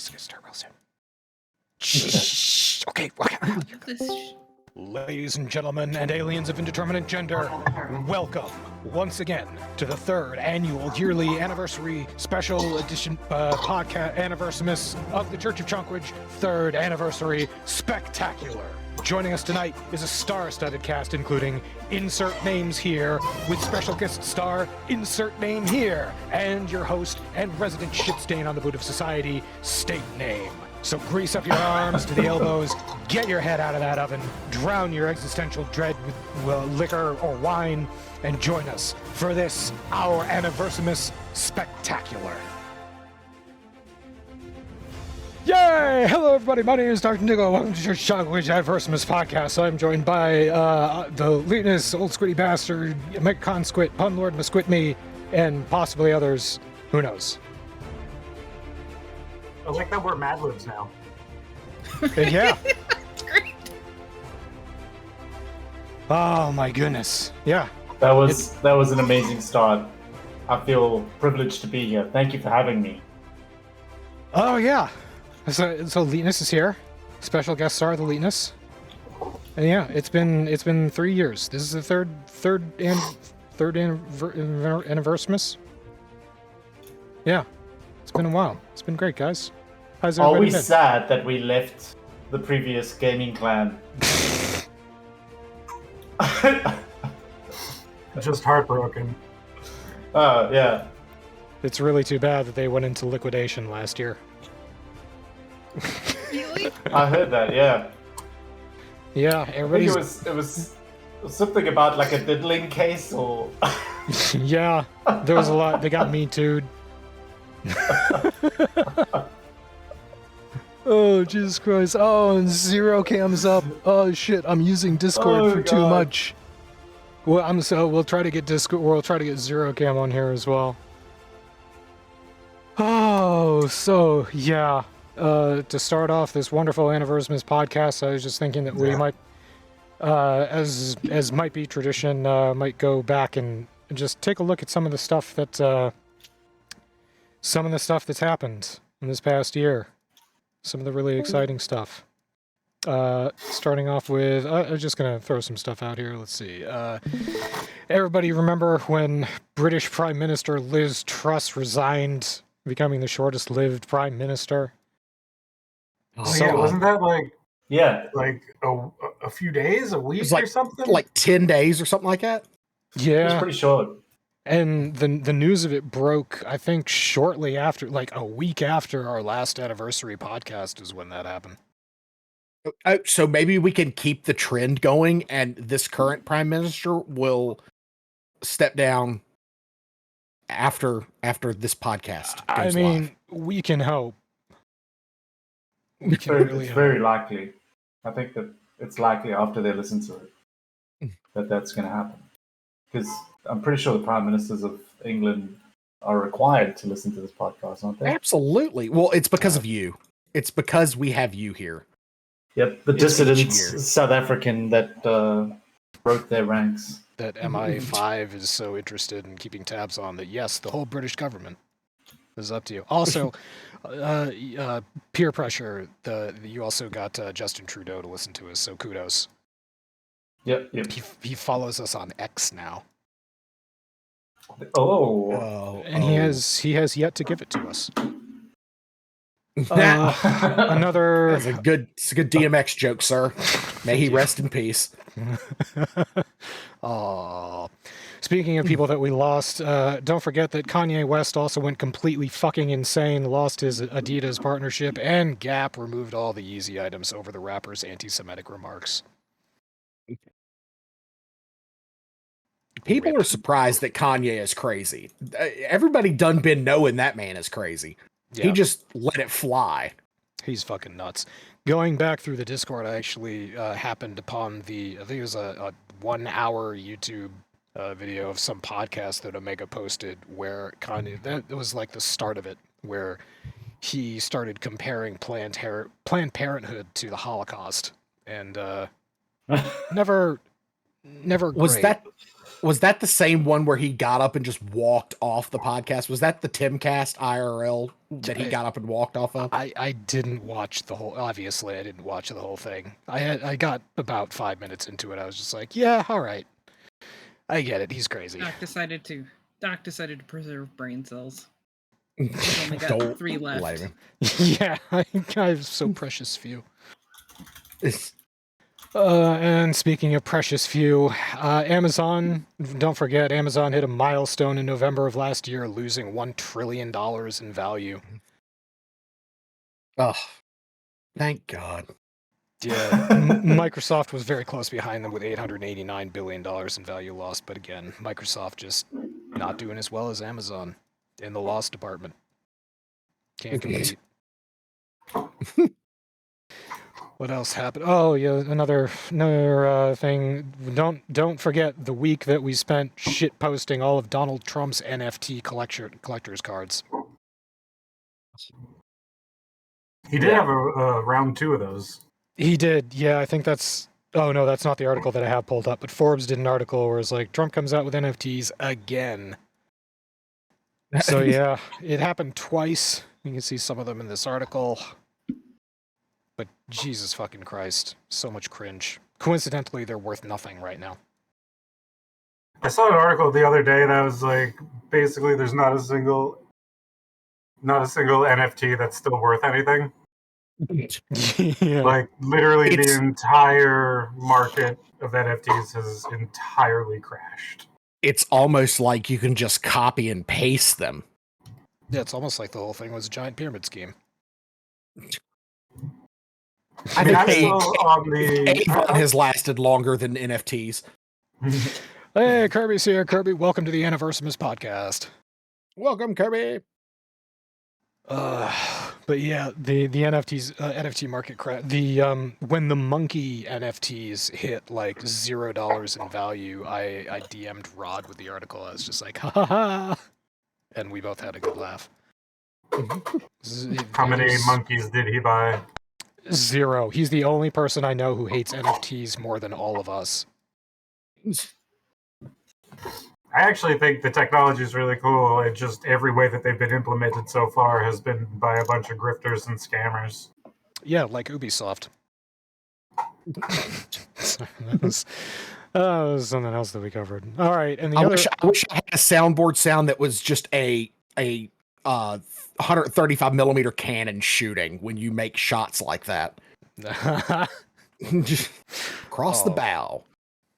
It's gonna start real soon. Shh. Okay. Ladies and gentlemen, and aliens of indeterminate gender, welcome once again to the third annual yearly anniversary special edition podcast ANIVERSAMUS of the Church of Chonkwij, third anniversary spectacular. Joining us tonight is a star-studded cast including insert names here, with special guest star insert name here, and your host and resident shit stain on the boot of society, state name. So grease up your arms to the elbows, get your head out of that oven, drown your existential dread with liquor or wine, and join us for this, our ANIVERSAMUS Spectacular. Yay! Hello everybody, my name is DrNiggle. Welcome to Chonkwij ANIVERSAMUS podcast. I'm joined by the Leetness, Old Squiddy Bastard, OmegaConstruct, Punlord Musquitme, and possibly others. Who knows? I like that we're Mad Libs now. Yeah. That's great. Oh my goodness. Yeah. That was an amazing start. I feel privileged to be here. Thank you for having me. Oh yeah. So Leetness is here. Special guest star, the Leetness. And yeah, it's been 3 years. This is the third ANIVERSAMUS. Yeah. It's been a while. It's been great, guys. How's Are everybody we been? sad that we left the previous gaming clan? Just heartbroken. Oh, yeah. It's really too bad that they went into liquidation last year. Really? I heard that, yeah. Yeah, I think everybody's... it was something about like a diddling case or... Yeah, there was a lot. They got me too'd. Oh, Jesus Christ. Oh, and zero cam's up. Oh, shit, I'm using Discord for too much. Well, we'll try to get Discord, we'll try to get zero cam on here as well. Oh, so, yeah. To start off this wonderful ANIVERSAMUS podcast, I was just thinking that we might, as might be tradition, might go back and just take a look at some of the stuff that's happened in this past year. Some of the really exciting stuff. Starting off with, I'm just gonna throw some stuff out here. Let's see. Everybody remember when British Prime Minister Liz Truss resigned, becoming the shortest-lived Prime Minister? Oh, yeah, wasn't that like a few days, a week like, or something? Like 10 days or something like that? It was Yeah. pretty short. And the news of it broke, I think, shortly after, like a week after our last anniversary podcast is when that happened. So maybe we can keep the trend going and this current prime minister will step down after this podcast goes live. We can hope. We can really It's hope. very likely. I think that it's likely after they listen to it that that's going to happen. Because I'm pretty sure the Prime Ministers of England are required to listen to this podcast, aren't they? Absolutely. Well, it's because of you. It's because we have you here. Yep, the It's each dissident year. South African that broke their ranks. That MI5 is so interested in keeping tabs on that, yes, the whole British government is up to you. Also, peer pressure. You also got Justin Trudeau to listen to us, so kudos. Yep. He follows us on X now. Oh. And he has yet to give it to us. Another... It's a good DMX joke, sir. May he rest in peace. Aww. Speaking of people that we lost, don't forget that Kanye West also went completely fucking insane, lost his Adidas partnership, and Gap removed all the Yeezy items over the rapper's anti-Semitic remarks. People are surprised that Kanye is crazy. Everybody done been knowing that man is crazy. Yeah. He just let it fly. He's fucking nuts. Going back through the Discord, I actually happened upon I think it was a 1 hour YouTube video of some podcast that Omega posted where Kanye, that was like the start of it, where he started comparing Planned Parenthood to the Holocaust. And never Was great. Was that the same one where he got up and just walked off the podcast? Was that the Timcast IRL that he got up and walked off of? I didn't watch the whole. Obviously, I didn't watch the whole thing. I got about 5 minutes into it. I was just like, yeah, all right, I get it. He's crazy. Doc decided to preserve brain cells. He's only got 3 left. Yeah, I have so precious few. And speaking of precious few, Amazon, don't forget, Amazon hit a milestone in November of last year, losing $1 trillion in value. Oh, thank God. Yeah, Microsoft was very close behind them with $889 billion in value lost, but again, Microsoft just not doing as well as Amazon in the loss department. Can't compete. What else happened? Oh, yeah, another thing. Don't forget the week that we spent shit posting all of Donald Trump's NFT collector's cards. He did have a round 2 of those. He did. Yeah, I think that's. Oh no, that's not the article that I have pulled up. But Forbes did an article where it's like Trump comes out with NFTs again. So yeah, it happened twice. You can see some of them in this article. But Jesus fucking Christ, so much cringe. Coincidentally, they're worth nothing right now. I saw an article the other day that was like, basically, there's not a single NFT that's still worth anything. Yeah. Like, literally, the entire market of NFTs has entirely crashed. It's almost like you can just copy and paste them. Yeah, it's almost like the whole thing was a giant pyramid scheme. I mean, Avon has lasted longer than NFTs. Hey, Kirby's here. Kirby, welcome to the ANIVERSAMUS podcast. Welcome, Kirby. But yeah, the NFTs NFT market crash. When the monkey NFTs hit like $0 in value, I DM'd Rod with the article. I was just like, ha ha ha, and we both had a good laugh. How many monkeys did he buy? 0. He's the only person I know who hates NFTs more than all of us. I actually think the technology is really cool. It just every way that they've been implemented so far has been by a bunch of grifters and scammers. Yeah, like Ubisoft. That was something else that we covered. All right, and I wish I had a soundboard sound that was just a 135 millimeter cannon shooting when you make shots like that. Just cross the bow.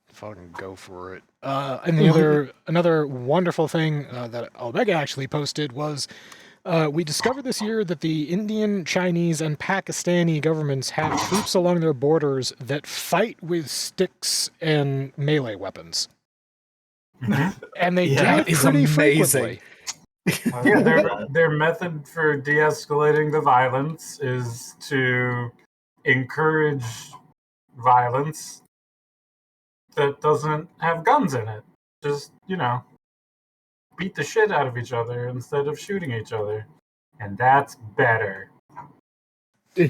Fucking go for it. And the another wonderful thing that Omega actually posted was we discovered this year that the Indian, Chinese, and Pakistani governments have troops along their borders that fight with sticks and melee weapons. And they do it pretty frequently. Their method for de-escalating the violence is to encourage violence that doesn't have guns in it. Just, beat the shit out of each other instead of shooting each other. And that's better. So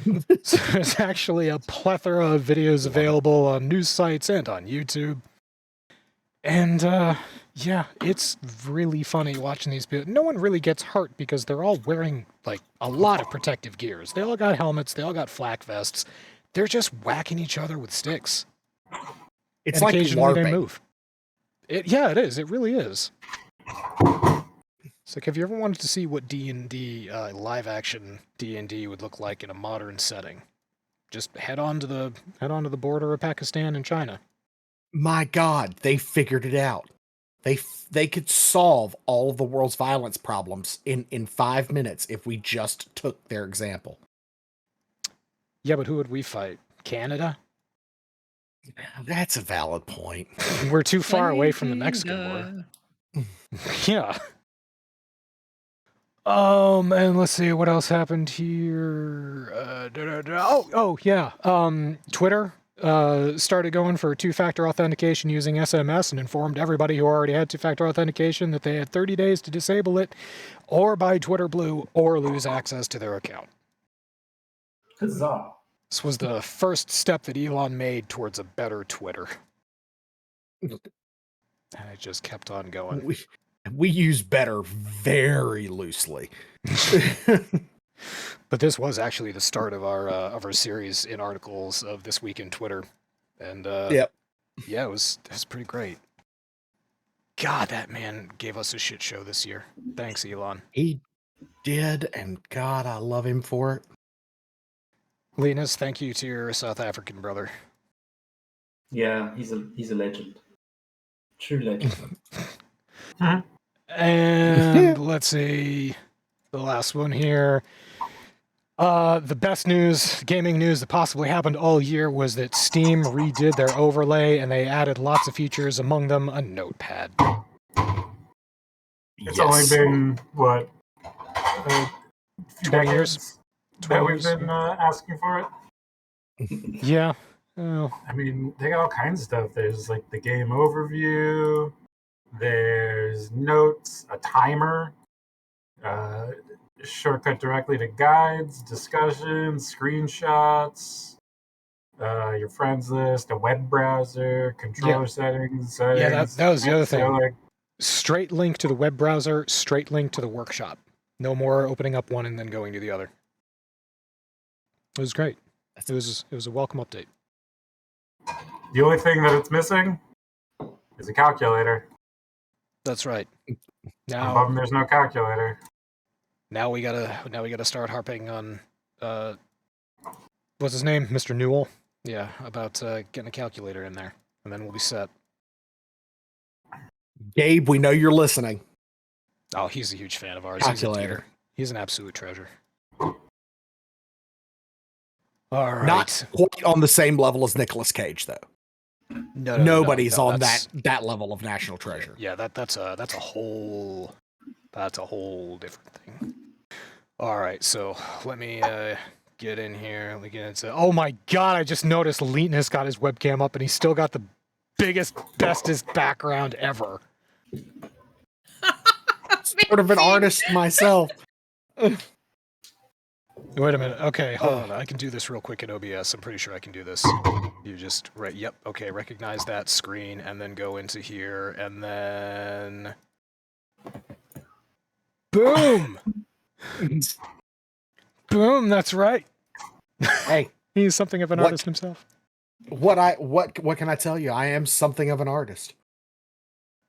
there's actually a plethora of videos available on news sites and on YouTube. And, yeah, it's really funny watching these people. No one really gets hurt because they're all wearing, like, a lot of protective gears. They all got helmets. They all got flak vests. They're just whacking each other with sticks. It's and like occasionally LARPing. they move. Yeah, it is. It really is. It's like, have you ever wanted to see what D&D, live action D&D would look like in a modern setting? Just head on to the border of Pakistan and China. My God, they figured it out. They could solve all of the world's violence problems in 5 minutes if we just took their example. Yeah, but who would we fight? Canada? That's a valid point. We're too far away from the Mexican War. Yeah. And let's see what else happened here. Twitter started going for two-factor authentication using SMS and informed everybody who already had two-factor authentication that they had 30 days to disable it, or buy Twitter Blue, or lose access to their account. Huzzah. This was the first step that Elon made towards a better Twitter. And it just kept on going. We use better very loosely. But this was actually the start of our series in articles of This Week in Twitter. And Yep. yeah, it was pretty great. God, that man gave us a shit show this year. Thanks, Elon. He did, and God, I love him for it. Linus, thank you to your South African brother. Yeah, he's a legend. True legend. And let's see the last one here. The best news, gaming news that possibly happened all year was that Steam redid their overlay and they added lots of features, among them a notepad. It's only been, what, 20 years? That we've been asking for it? Yeah. Oh. I mean, they got all kinds of stuff. There's like the game overview, there's notes, a timer, shortcut directly to guides, discussions, screenshots, your friends list, a web browser, controller settings. Yeah, that was the other thing. Like, straight link to the web browser, straight link to the workshop. No more opening up one and then going to the other. It was great. It was a welcome update. the only thing that it's missing is a calculator. That's right. Above them, there's no calculator. Now we gotta start harping on what's his name, Mr. Newell. Yeah, about getting a calculator in there, and then we'll be set. Gabe, we know you're listening. Oh, he's a huge fan of ours. Calculator. He's an absolute treasure. All right. Not quite on the same level as Nicolas Cage, though. No, Nobody's on that level of national treasure. Yeah, that's a whole different thing. All right, so let me get in here. Let me get into. Oh my God! I just noticed Leetness got his webcam up, and he's still got the biggest, bestest background ever. Sort of an artist myself. Wait a minute. Okay, hold on. I can do this real quick in OBS. I'm pretty sure I can do this. You just yep. Okay, recognize that screen, and then go into here, and then boom, boom. That's right. Hey, he's something of an artist himself. What can I tell you? I am something of an artist.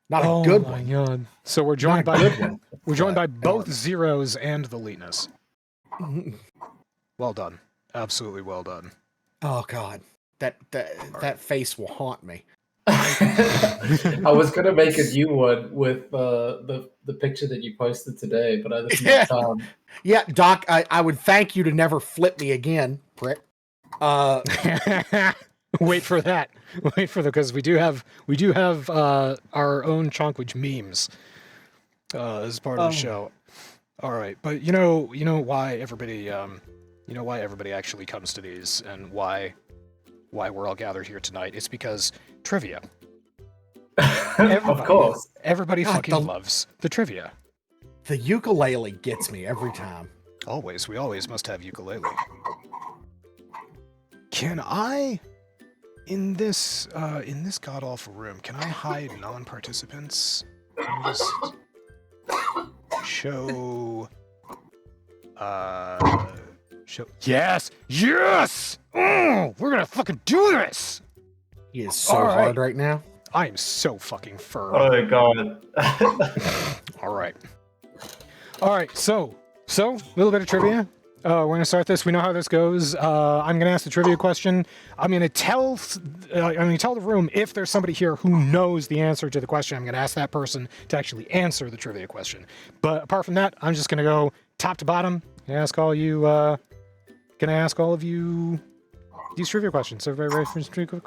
Not a good one. Oh my God! So we're joined by both zeros and the Leetness. Well done. Absolutely well done. Oh God, that face will haunt me. I was gonna make a new one with the picture that you posted today, but I didn't have time. Yeah, Doc, I would thank you to never flip me again, prick. Wait for that. Wait for because we do have our own Chonkwij memes as part of the show. All right, but you know why everybody actually comes to these and why we're all gathered here tonight. It's because trivia. Of course, everybody fucking loves the trivia. The ukulele gets me every time. Always, we always must have ukulele. Can I, in this god awful room, can I hide non-participants? Just show. Yes! We're gonna fucking do this! He is so hard right now. I am so fucking firm. Oh my God. All right, so a little bit of trivia. We're gonna start this. We know how this goes. I'm gonna ask the trivia question. I'm gonna tell the room if there's somebody here who knows the answer to the question. I'm gonna ask that person to actually answer the trivia question. But apart from that, I'm just gonna go top to bottom. Gonna ask all of you these trivia questions. Everybody ready for trivia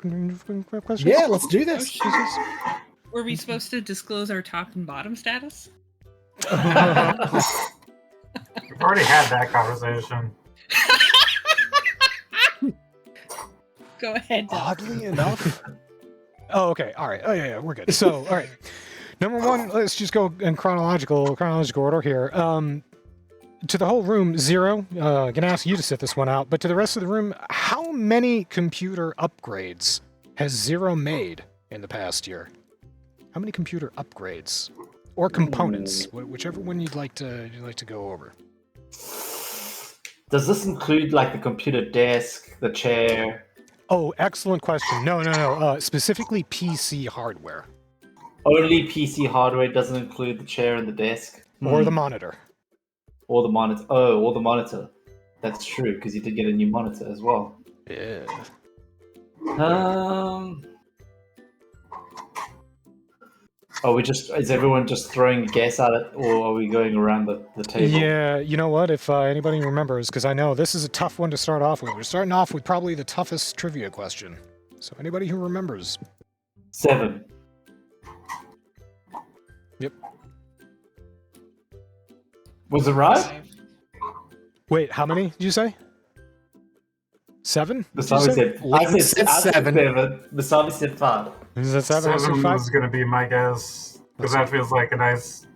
questions? Yeah, let's do this. Were we supposed to disclose our top and bottom status? We've already had that conversation. Go ahead. Oddly enough. Oh, okay. All right. Oh, yeah, we're good. So, all right. Number one, let's just go in chronological order here. To the whole room, Zero, gonna ask you to sit this one out, but to the rest of the room, how many computer upgrades has Zero made in the past year? How many computer upgrades or components, whichever one you'd like to go over? Does this include like the computer desk, the chair? Oh, excellent question. No. Specifically PC hardware Only PC hardware, doesn't include the chair and the desk? or the monitor. Or the monitor. Oh, or the monitor. That's true, because you did get a new monitor as well. Yeah. Is everyone just throwing a guess at it, or are we going around the table? Yeah, you know what? If anybody remembers, because I know this is a tough one to start off with. We're starting off with probably the toughest trivia question. So anybody who remembers. 7. Yep. Was it right? Wait, how many did you say? Masami 7? said, I said 7. Masami said 5. Is that 7 or 7 5? was going to be my guess, because that feels like a nice,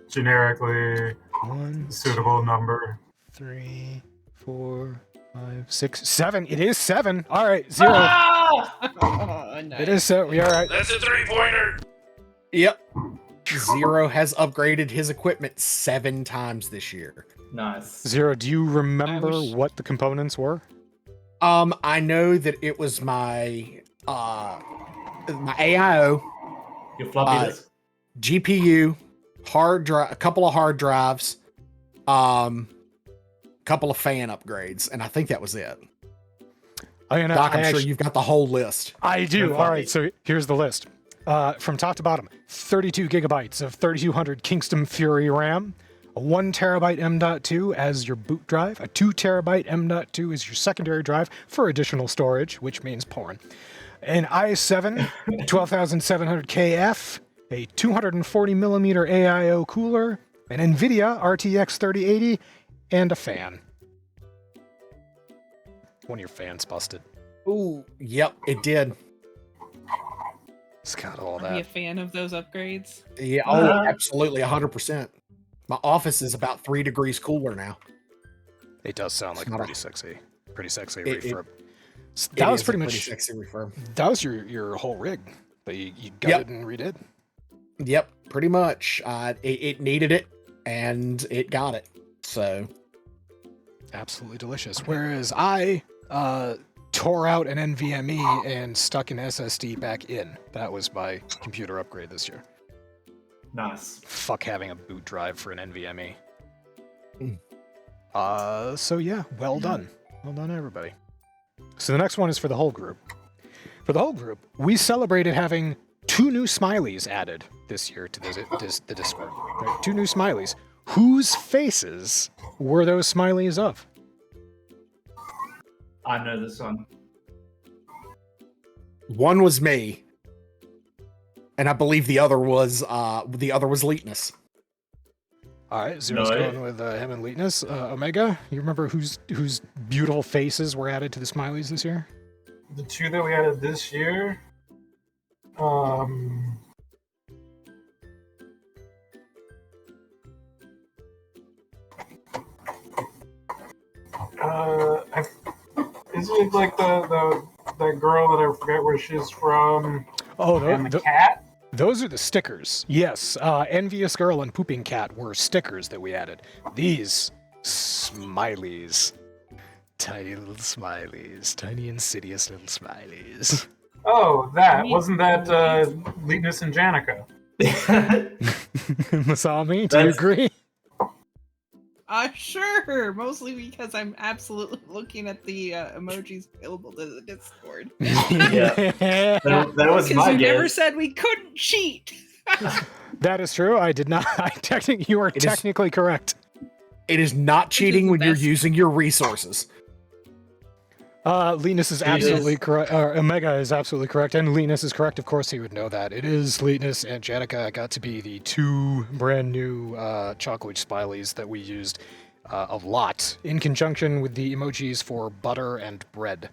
generically 1, suitable number. 3, 4, 5, 6, 7. It is 7. All right, 0. Oh, nice. It is 7. We all right. That's a 3-pointer. Yep. Zero has upgraded his equipment 7 times this year. Nice. 0. Do you remember what the components were? I know that it was my my AIO, Your floppy disk. GPU, hard drive, a couple of hard drives, couple of fan upgrades, and I think that was it. Doc, I'm sure you've got the whole list. I do. All right, so here's the list. From top to bottom, 32 gigabytes of 3200 Kingston Fury RAM, a 1 terabyte M.2 as your boot drive, a 2 terabyte M.2 as your secondary drive for additional storage, which means porn, an i7 12700KF, a 240 millimeter AIO cooler, an NVIDIA RTX 3080, and a fan. One of your fans busted. Ooh, yep, it did. It's got all Are you a that. fan of those upgrades? Yeah, oh, absolutely, 100%. My office is about 3 degrees cooler now. It does sound like It's not pretty sexy. Pretty sexy It- refurb. It That was is a pretty much sexy refurb. that was your whole rig that you gutted and redid. Yep, pretty much. It needed it, and it got it. So Absolutely delicious. Whereas I tore out an NVMe and stuck an SSD back in. That was my computer upgrade this year. Nice. Fuck having a boot drive for an NVMe. Mm. So yeah, well done. Well done, everybody. So the next one is for the whole group. For the whole group, we celebrated having 2 new smileys added this year to the Discord. Right? 2 new smileys. Whose faces were those smileys of? I know this one. one was me, and I believe the other was Leetness. All right, Zero's going with him and Leetness. Omega, you remember whose beautiful faces were added to the smileys this year? The 2 that we added this year, is it like that girl that I forget where she's from? Oh, And the cat? those are the stickers. Yes, Envious Girl and Pooping Cat were stickers that we added. These smileys. Tiny little smileys. Tiny insidious little smileys. Oh, wasn't that Leetness and Janica? Masami, do you agree? Sure. Mostly because I'm absolutely looking at the emojis available to the Discord. Yeah. That was Because my you guess. never said we couldn't cheat. That is true. I did not. You are technically correct. It is not cheating the when you're best. using your resources. Leetness is absolutely correct. Omega is absolutely correct, and Leetness is correct. Of course, he would know that. It is Leetness and Janica got to be the 2 brand new Chonkwij smileys that we used a lot in conjunction with the emojis for butter and bread.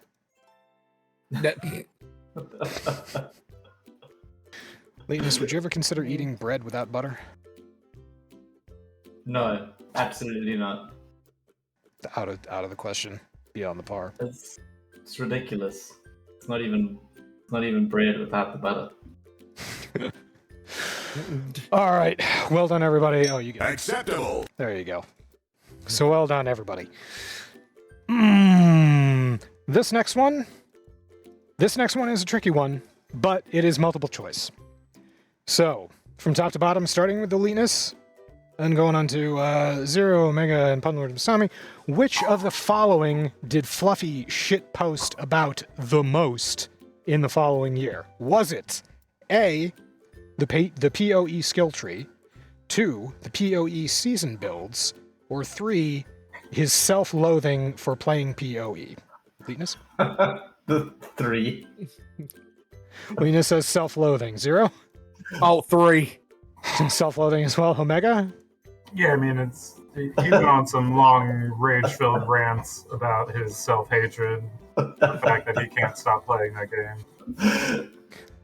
Leetness, would you ever consider eating bread without butter? No, absolutely not. Out of the question. Beyond the par. It's ridiculous. It's not even bread without the butter. All right. Well done, everybody. Oh, you get it. Acceptable. There you go. So well done, everybody. This next one is a tricky one, but it is multiple choice. So, from top to bottom, starting with the eliteness, and going on to Zero, Omega, and Punlord and Masami, which of the following did Fluffy shitpost about the most in the following year? Was it A, the PoE skill tree, 2, the PoE season builds, or 3, his self-loathing for playing PoE? Eliteness? The 3. Eliteness says self-loathing. Zero? Oh, 3. Self-loathing as well. Omega? Yeah, I mean, he went on some long rage-filled rants about his self-hatred, the fact that he can't stop playing that game.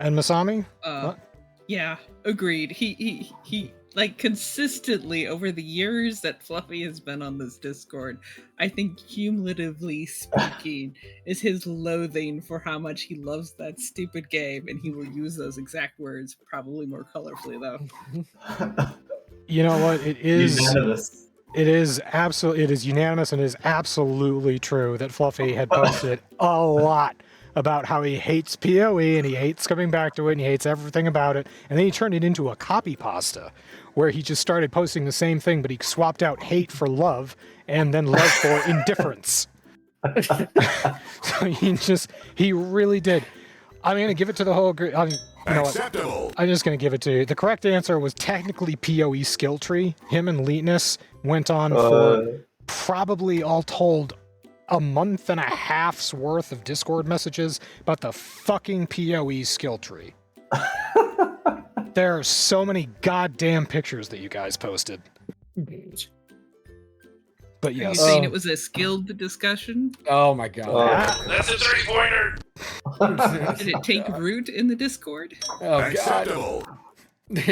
And Masami? Yeah, agreed. He like consistently over the years that Fluffy has been on this Discord, I think cumulatively speaking, is his loathing for how much he loves that stupid game, and he will use those exact words, probably more colorfully though. You know what? It is Unanimous. it is unanimous, and it is absolutely true that Fluffy had posted a lot about how he hates PoE and he hates coming back to it and he hates everything about it. And then he turned it into a copy pasta where he just started posting the same thing, but he swapped out hate for love and then love for indifference. So he really did. I'm going to give it to the whole group. You know what? Acceptable. I'm just going to give it to you. The correct answer was technically PoE skill tree. Him and Leetness went on for probably all told a month and a half's worth of Discord messages about the fucking PoE skill tree. There are so many goddamn pictures that you guys posted. But Are you yes. saying it was a skilled discussion? Oh my god. That's a 3-pointer. Did it take root in the Discord? Oh Acceptable. god.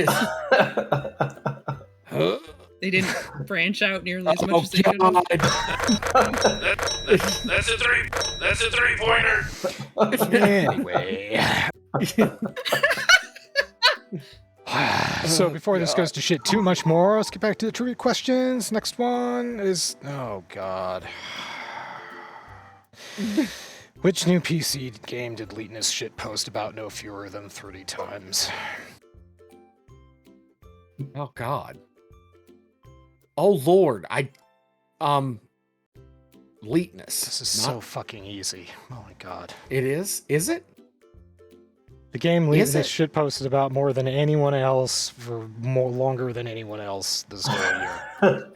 They didn't branch out nearly as much Oh as they should have. god. That's a 3-pointer. Anyway. So before this goes to shit too much more, let's get back to the trivia questions. Next one is... Oh, God. Which new PC game did Leetness shit post about no fewer than 30 times? Oh god. Oh lord. Leetness. This is so fucking easy. Oh, my God. It is? Is it? The game Is Leetness it? shit posted about more than anyone else for more longer than anyone else this whole year.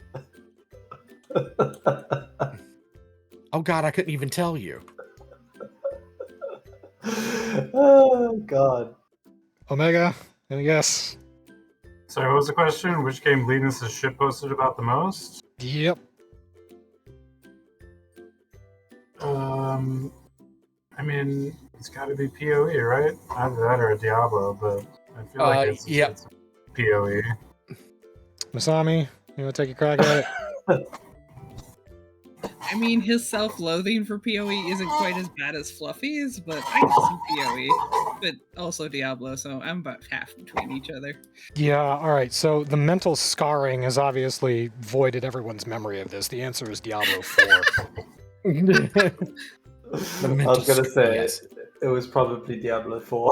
Oh god, I couldn't even tell you. Oh god. Omega, any guess? So what was the question? Which game Linus has shitposted about the most? Yep. I mean, it's got to be PoE, right? Either that or a Diablo, but I feel like it's PoE. Masami, you want to take a crack at it? I mean, his self-loathing for PoE isn't quite as bad as Fluffy's, but I can see PoE, but also Diablo, so I'm about half between each other. Yeah, alright, so the mental scarring has obviously voided everyone's memory of this. The answer is Diablo 4. I was going to say, it was probably Diablo 4.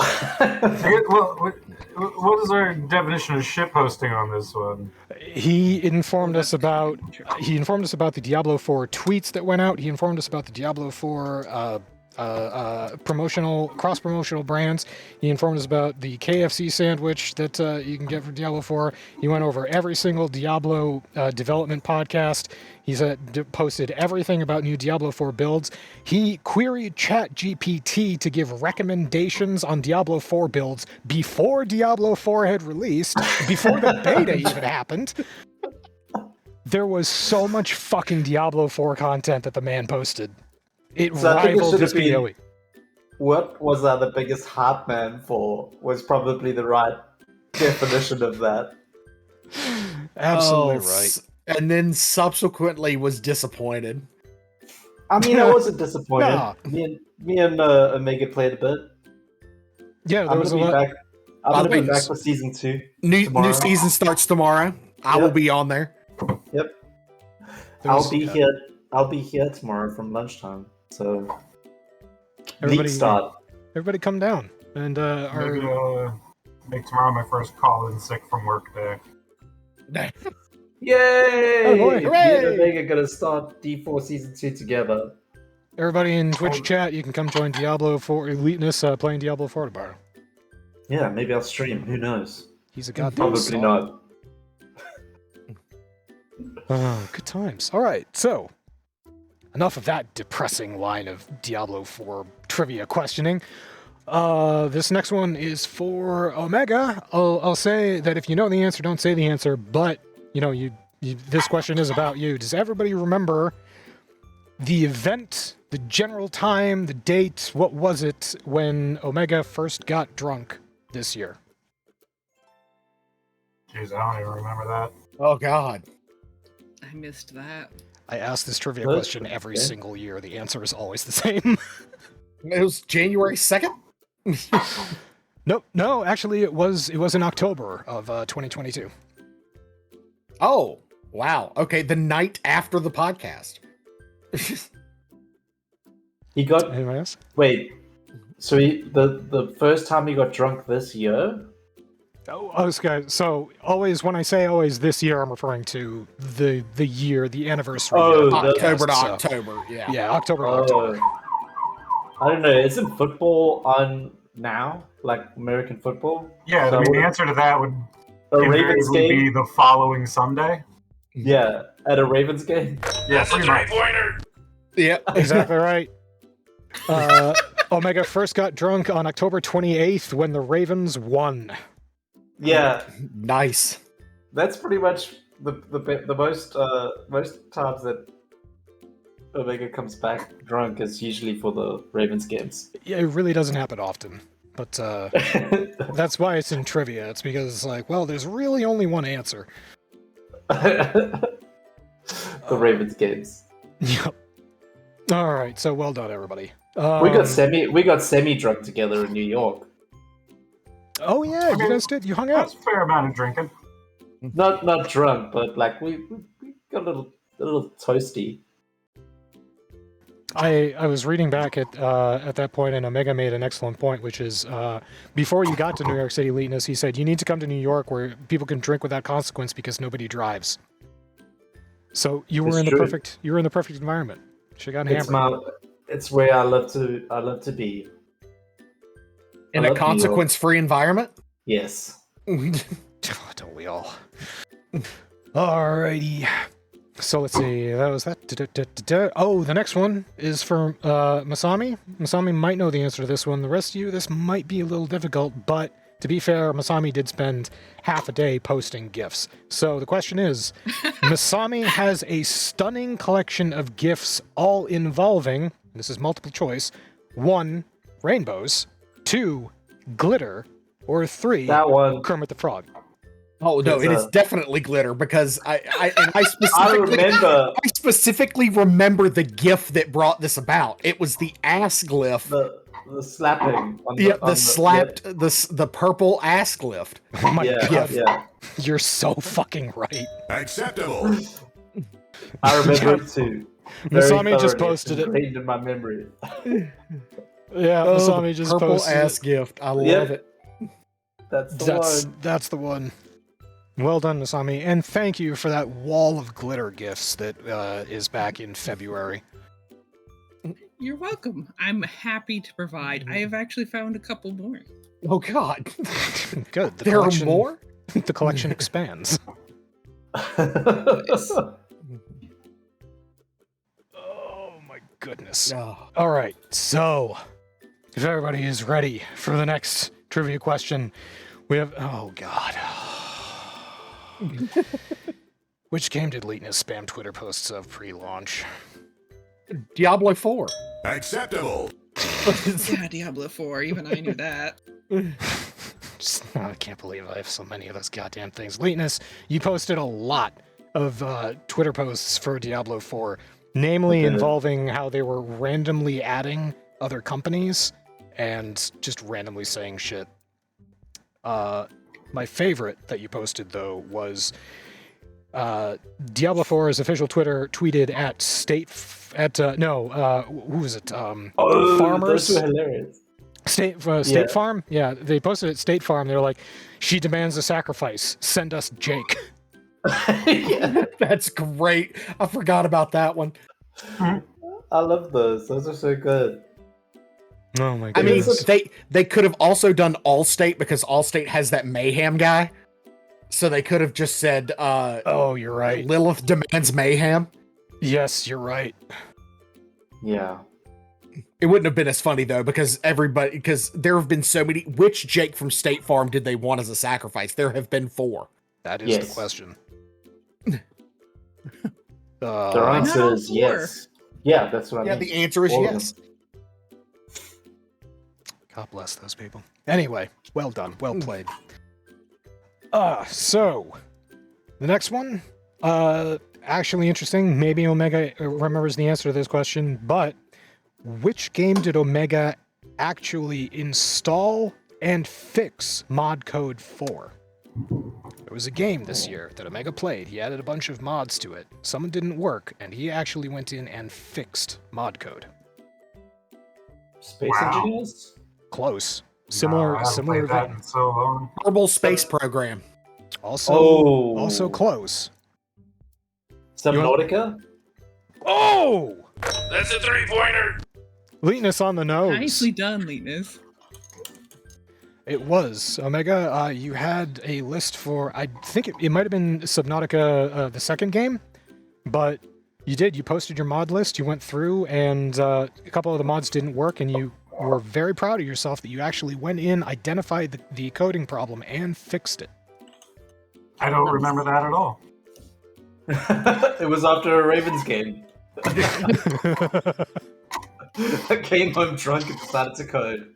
Well, what is our definition of shitposting on this one? He informed us about the Diablo 4 tweets that went out. He informed us about the Diablo 4 cross-promotional brands. He informed us about the KFC sandwich that you can get for Diablo 4. He went over every single Diablo development podcast. He's posted everything about new Diablo 4 builds. He queried ChatGPT to give recommendations on Diablo 4 builds before Diablo 4 had released, before the beta even happened. There was so much fucking Diablo 4 content that the man posted. It So I think it rivaled should his have been- PoE. What was the biggest hype man for was probably the right definition of that. Absolutely Oh, right. And then subsequently was disappointed. I mean, I wasn't disappointed. Nah. Me and Omega played a bit. Yeah, there I'm was a gonna be lot. back. I'm By gonna the be way, back for season 2. New tomorrow. season starts tomorrow. I will Yep. be on there. Yep. There's- I'll be here. I'll be here tomorrow from lunchtime. So Everybody- leap start. Everybody come down. And Maybe our make tomorrow my first call in sick from work day. Yay! Oh, boy. Me Hooray! and Omega gonna start D4 season 2 together. everybody in Twitch chat, you can come join Diablo 4 Eliteness playing Diablo 4 tomorrow. Yeah, maybe I'll stream. Who knows? He's a goddamn Probably star. not. Oh, good times. All right, so enough of that depressing line of Diablo 4 trivia questioning. This next one is for Omega. I'll say that if you know the answer, don't say the answer. But this question is about you. Does everybody remember the event, the general time, the date? What was it when Omega first got drunk this year? Jeez, I don't even remember that. Oh God. I missed that. I ask this trivia What? question every Okay. single year. The answer is always the same. It was January 2nd. Nope. No, actually, it was in October of 2022. Oh, wow. Okay, the night after the podcast. He got Anybody else? wait. So the first time he got drunk this year. Oh, okay. So always, when I say always this year, I'm referring to the year, the anniversary. Oh, of the the- October to podcast, so- October. Yeah. Yeah, October to October. I don't know. Isn't football on now? Like American football? Yeah, So I mean, the would answer to that would a Ravens invariably be game? the following Sunday. Yeah, at a Ravens game. Yeah, That's a pretty much. three-pointer. Yeah. Exactly right. Omega first got drunk on October 28th when the Ravens won. Yeah, Nice. that's pretty much the most times that Omega comes back drunk is usually for the Ravens games. Yeah, it really doesn't happen often, but that's why it's in trivia. It's because it's like, well, there's really only one answer. The Ravens games. Yep. All right, so well done, everybody. We got semi drunk together in New York. Oh yeah, you guys did. You hung out. That's a fair amount of drinking. Not drunk, but like we got a little toasty. I was reading back at that point, and Omega made an excellent point, which is before you got to New York City Eliteness, he said you need to come to New York where people can drink without consequence because nobody drives. So you were It's in the true. perfect environment. She got It's hammered. it's where I love to be. In I a love New York. consequence-free environment. Yes. Don't we all? Alrighty. So let's see. That was that. Oh, the next one is for Masami. Masami might know the answer to this one. The rest of you, this might be a little difficult, but to be fair, Masami did spend half a day posting GIFs. So the question is, Masami has a stunning collection of GIFs all involving, this is multiple choice, 1, rainbows, 2, glitter, or 3, That one. Kermit the Frog. Oh no, It's it is a- definitely glitter because I I remember I specifically remember the GIF that brought this about. It was the ass glyph. the slapping on Yeah, on the slapped the purple ass glyph. Oh my Yeah, god, yeah. you're so fucking right. Acceptable. I remember it too. Masami just thoroughly. posted It's it. ingrained in my memory. Yeah, Oh, Masami the just purple posted ass it. gift. I love Yep. it. That's the one. That's the one. Well done, Masami, and thank you for that wall of glitter gifts that is back in February. You're welcome. I'm happy to provide. I have actually found a couple more. Oh God, Good. The there are collection, more. The collection expands. Oh my goodness. Oh. All right, so if everybody is ready for the next trivia question, we have. Oh God. Which game did Leetness spam Twitter posts of pre-launch? Diablo 4. Acceptable. Yeah, Diablo 4. Even I knew that. I can't believe I have so many of those goddamn things. Leetness, you posted a lot of Twitter posts for Diablo 4, namely Okay. involving how they were randomly adding other companies and just randomly saying shit. My favorite that you posted though was Diablo 4's official Twitter tweeted at who was it? Farmers. Those were hilarious. State Farm. Yeah, they posted at State Farm. They're like, "She demands a sacrifice. Send us Jake." Yeah, That's great. I forgot about that one. I love those. Those are so good. Oh my I mean, goodness! they could have also done Allstate because Allstate has that mayhem guy. So they could have just said, oh, you're right. Lilith demands mayhem. Yes, you're right. Yeah. It wouldn't have been as funny though, because there have been so many. Which Jake from State Farm did they want as a sacrifice? There have been 4. That is the question. Their answer is yes. Yeah, that's what I mean. Yeah, the answer is yes. God bless those people. Anyway, well done. Well played. So, the next one, actually interesting. Maybe Omega remembers the answer to this question, but which game did Omega actually install and fix mod code for? There was a game this year that Omega played. He added a bunch of mods to it. Some didn't work, and he actually went in and fixed mod code. Space Engineers? Close. Similar played that vein. in so long. Kerbal Space Program. Also close. Subnautica? Oh! That's a 3-pointer. Leetness on the nose. Nicely done, Leetness. It was. Omega, you had a list for, I think it might have been Subnautica, the second game, but you posted your mod list, you went through, and a couple of the mods didn't work, and you were very proud of yourself that you actually went in, identified the coding problem, and fixed it. I don't remember that at all. It was after a Ravens game. I came home drunk and decided to code.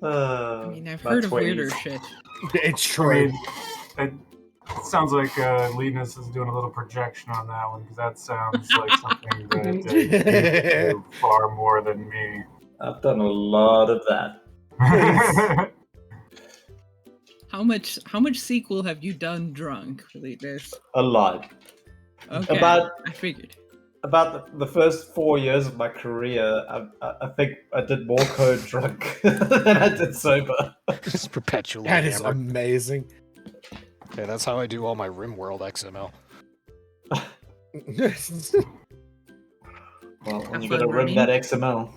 I mean, I've heard of weirder shit. It's I true. mean, it sounds like Linus is doing a little projection on that one, because that sounds like something that you do far more than me. I've done a lot of that. How much sequel have you done drunk, Leetness? A lot. Okay, About I figured. the first 4 years of my career, I think I did more code drunk than I did sober. Just perpetually. That is hammered. amazing. Yeah, that's how I do all my RimWorld XML. Well, when Have you fun gotta rim running. that XML.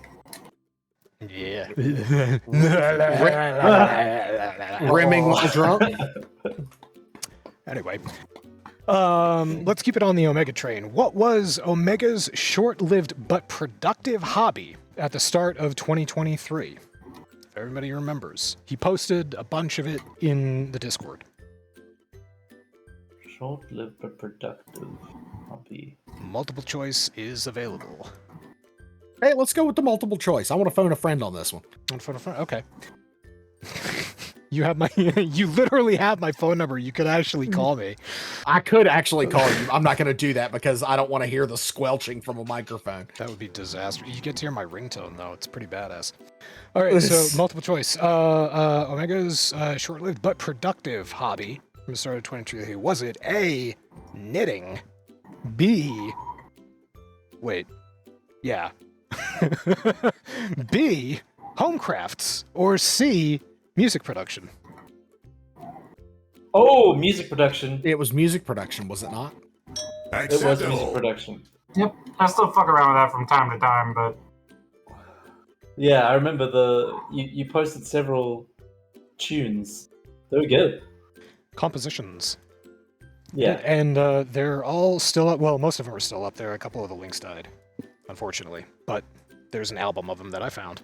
Yeah. Rimming while drunk. Anyway, let's keep it on the Omega train. What was Omega's short-lived but productive hobby at the start of 2023? If everybody remembers. He posted a bunch of it in the Discord. Short-lived but productive hobby. Multiple choice is available. Hey, let's go with the multiple choice. I want to phone a friend on this one. Okay. You have my. You literally have my phone number. You could actually call me. I could actually call you. I'm not going to do that because I don't want to hear the squelching from a microphone. That would be disaster. You get to hear my ringtone though. It's pretty badass. All right, so multiple choice. Omega's short-lived but productive hobby from the start of 2023. Was it A, knitting, B, wait, yeah, B, home crafts, or C, music production? Oh, music production. It was music production, was it not? It was music Acceptable. production. Yep, I still fuck around with that from time to time, but Yeah, I remember you posted several tunes. They were good. Compositions. Yeah. And they're all still up. Well, most of them are still up there. A couple of the links died, unfortunately. But there's an album of them that I found.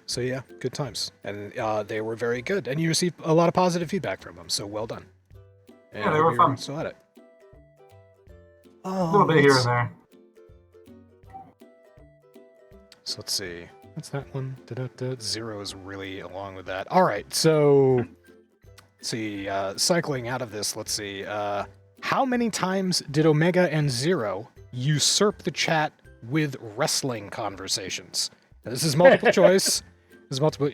So yeah, good times. And they were very good. And you received a lot of positive feedback from them, so well done. And Yeah, they were you're fun. Still at it. a little bit here and there. So let's see. What's that one? Da-da-da. Zero is really along with that. All right, so let's see. Cycling out of this, let's see. How many times did Omega and Zero usurp the chat with wrestling conversations? Now, this is multiple choice. This is multiple.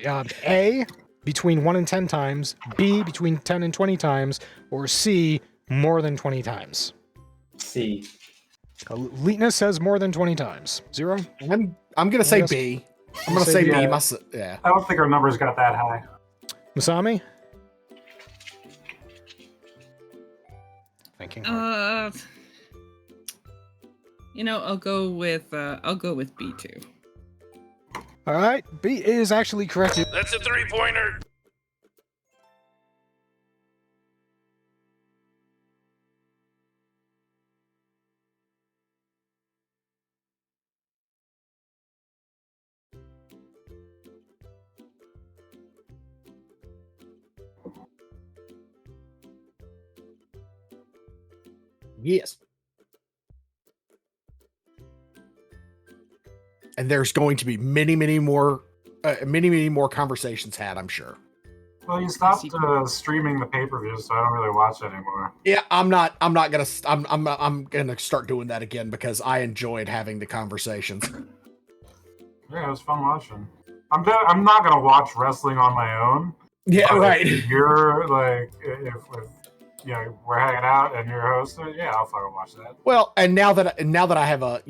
A, between 1 and 10 times, B, between 10 and 20 times, or C, more than 20 times? C. Leetness says more than 20 times. Zero? I'm gonna say Yes. B. I'm gonna say B. B. Yeah. Yeah. I don't think our numbers got that high. Masami? Thinking hard. I'll go with B2. All right, B is actually correct. That's a 3-pointer. Yes. And there's going to be many more conversations had, I'm sure. Well, you stopped streaming the pay-per-view, so I don't really watch it anymore. Yeah, I'm gonna start doing that again because I enjoyed having the conversations. Yeah, it was fun watching. I'm not gonna watch wrestling on my own. Yeah, right. If you're like, if we're hanging out and you're hosting, yeah, I'll fucking watch that. Well, and now that I have a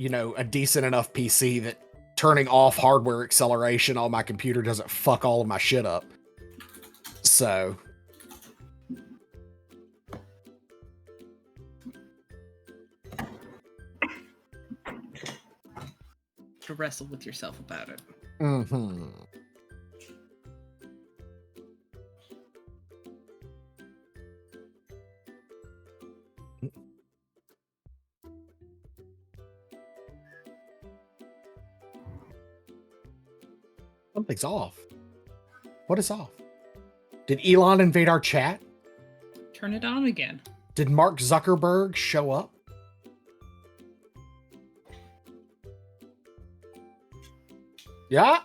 decent enough PC that turning off hardware acceleration on my computer doesn't fuck all of my shit up. So To wrestle with yourself about it. mm-hmm. Something's off. What is off? Did Elon invade our chat? Turn it on again. Did Mark Zuckerberg show up? Yeah.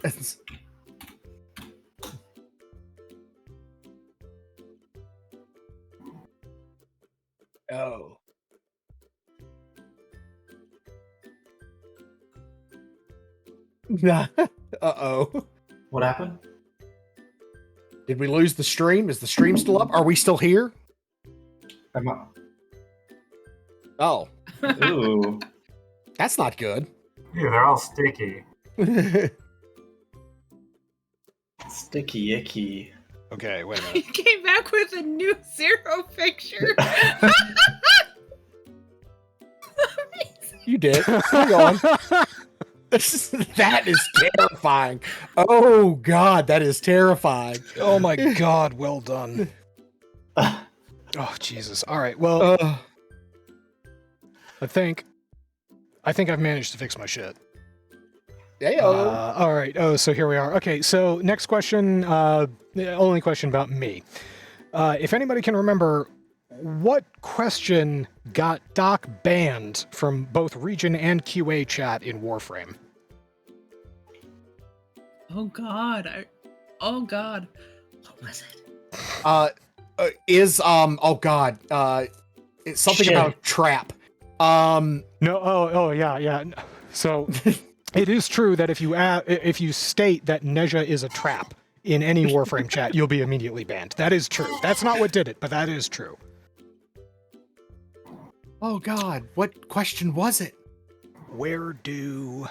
It's... Oh. Uh-oh. What happened? Did we lose the stream? Is the stream still up? Are we still here? Am I- Oh. Ooh. That's not good. Yeah, they're all sticky. Sticky icky. Okay, wait a He minute. came back with a new zero picture. You did. Hang on. That is terrifying. Oh, God, that is terrifying. Oh my god, well done. Oh, Jesus. All right, well, I think I've managed to fix my shit. All right. Oh, so here we are. Okay, so next question, the only question about me. If anybody can remember, what question got Doc banned from both Region and QA chat in Warframe? Oh God. What was it? Oh God, it's something Shit. about trap. No. Oh, yeah. So it is true that if you state that Neja is a trap in any Warframe chat, you'll be immediately banned. That is true. That's not what did it, but that is true. Oh God, what question was it? Where do...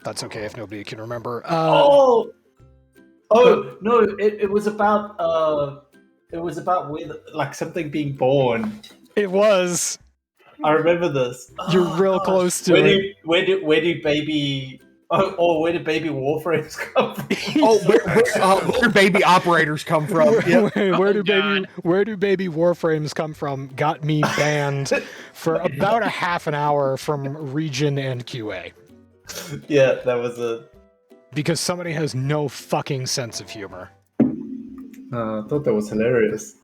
That's okay if nobody can remember. No, it was about with like something being born. It was. I remember this. You're Oh, real gosh. close to where it. where did baby where did baby Warframes come from? Oh, where do baby operators come from? Yep. Where do God. baby Warframes come from? Got me banned for about a half an hour from Region and QA. Yeah, that was a. Because somebody has no fucking sense of humor. I thought that was hilarious.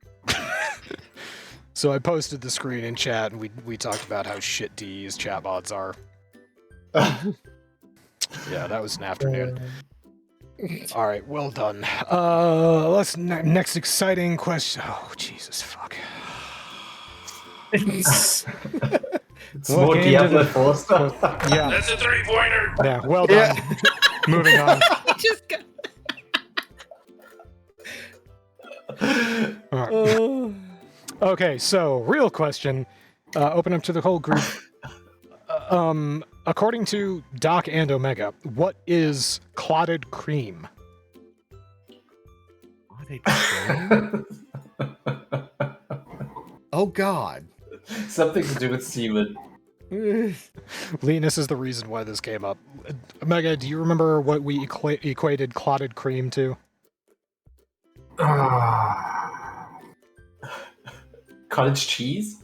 So I posted the screen in chat, and we talked about how shit DE's chat mods are. Yeah, that was an afternoon. All right, well done. Let's next exciting question. Oh, Jesus fuck. It's What more game did Diablo it- 4 stuff. Yeah, That's a 3-pointer. yeah. Well done. Moving on. Just got... All right. Okay, so real question. Open up to the whole group. According to Doc and Omega, what is clotted cream? Oh God. Something to do with semen. Linus is the reason why this came up. Omega, do you remember what we equated clotted cream to? Cottage cheese?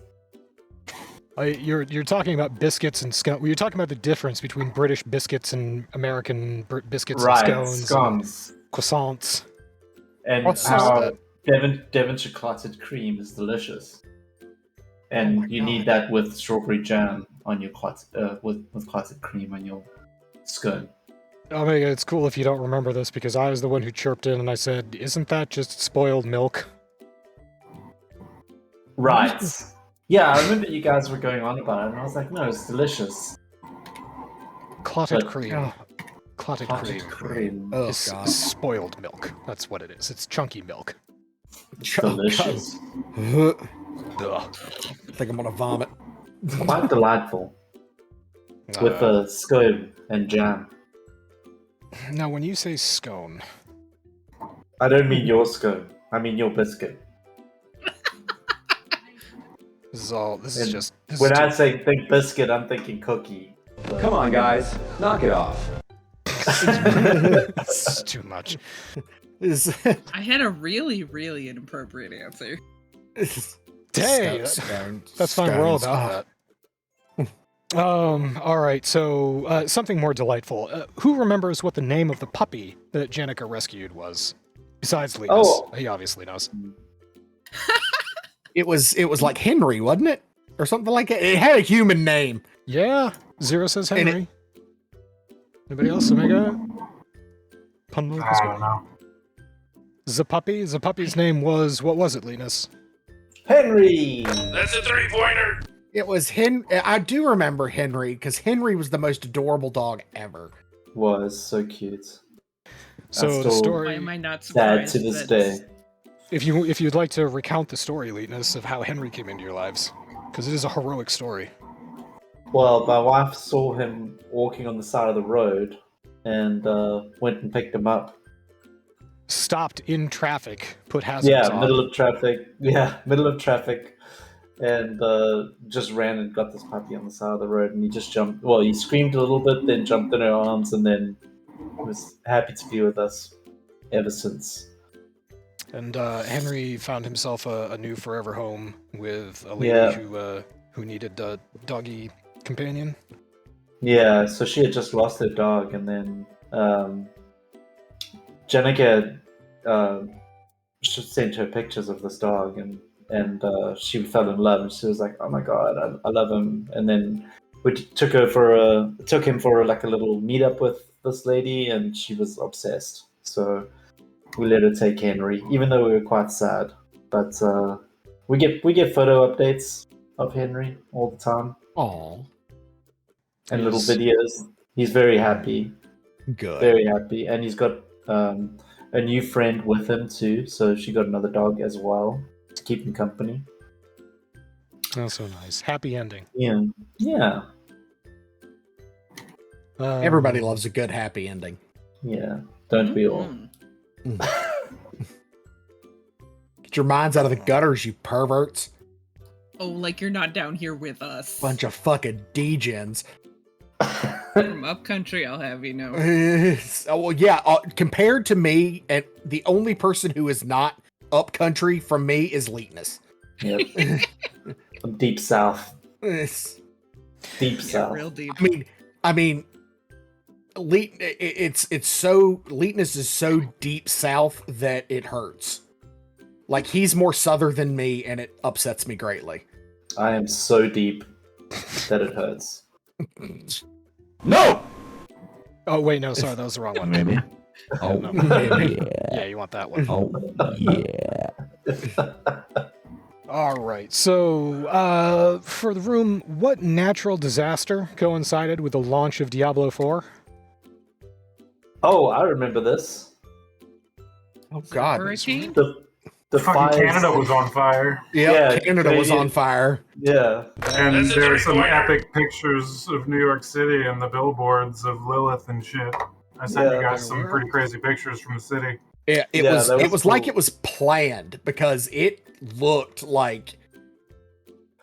You're talking about biscuits and scones. You're talking about the difference between British biscuits and American biscuits Right, and scones, scones. and croissants. And What's how Devonshire clotted cream is delicious. And my you God. need that with strawberry jam on your with clotted cream on your scone. Omega, it's cool if you don't remember this because I was the one who chirped in and I said, "Isn't that just spoiled milk?" Right. Yeah, I remember you guys were going on about it, and I was like, no, it's delicious. Clotted But- cream. Oh. Clotted Clotted cream. cream. Oh Is God. spoiled milk. That's what it is. It's chunky milk. It's delicious. I Ugh. think I'm gonna vomit. It's quite delightful. With a scone and jam. Now, when you say scone, I don't mean your scone. I mean your biscuit. this is And just. This When is I say think biscuit, I'm thinking cookie. Come on, guys. Knock it off. this is too much. I had a really, really inappropriate answer. Hey, that's fine. We're all about that. All right. So, something more delightful. Who remembers what the name of the puppy that Jenica rescued was? Besides Linus, Oh. he obviously knows. It was like Henry, wasn't it? Or something like that. It had a human name. Yeah, Zero says And Henry. Anybody else? Omega? Pun I don't know. The puppy's name was, what was it, Linus? Henry! That's a 3-pointer. It was I do remember Henry because Henry was the most adorable dog ever. Was so cute. So the still Why story, am I not Sad surprised? to this that- day. if you'd like to recount the story, Linus, of how Henry came into your lives, because it is a heroic story. Well, my wife saw him walking on the side of the road and went and picked him up. Stopped in traffic, put hazards Yeah, on. middle of traffic. Yeah, middle of traffic. And just ran and got this puppy on the side of the road. And he just jumped. Well, he screamed a little bit, then jumped in her arms, and then was happy to be with us ever since. And Henry found himself a new forever home with a lady Yeah. who needed a doggy companion. Yeah, so she had just lost her dog, and then Jenica sent her pictures of this dog, and she fell in love, and she was like, "Oh my god, I love him!" And then we took him for like a little meetup with this lady, and she was obsessed. So we let her take Henry, even though we were quite sad. But we get photo updates of Henry all the time Oh, and little He's- videos. He's very happy. good. Very happy, and he's got a new friend with him too. So she got another dog as well to keep him company. Oh, so nice. Happy ending. Yeah. Everybody loves a good happy ending. Yeah. Don't we all? Mhm. Get your minds out of the gutters, you perverts. Oh, like you're not down here with us. Bunch of fucking degens. From upcountry, I'll have you know. Oh, well, yeah. Compared to me, and the only person who is not up country from me is Leetness. Yep. From deep south. It's- Deep Yeah, south. real deep. I mean, it's so Leetness is so deep south that it hurts. Like he's more southern than me, and it upsets me greatly. I am so deep that it hurts. No! Oh wait, no, sorry, that was the wrong one. Maybe. Oh, No. yeah. Yeah, you want that one. Oh, yeah. All right. So, for the room, what natural disaster coincided with the launch of Diablo 4? Oh, I remember this. Oh God. Hurricane? The Fucking fires Canada in- was on fire. Yeah, Canada was Canadian- on fire. Yeah. And That's a there are some three-pointer. epic pictures of New York City and the billboards of Lilith and shit. I sent you Yeah, guys there some were. pretty crazy pictures from the city. Yeah, it Yeah, was. that It was was like cool. it was planned because it looked like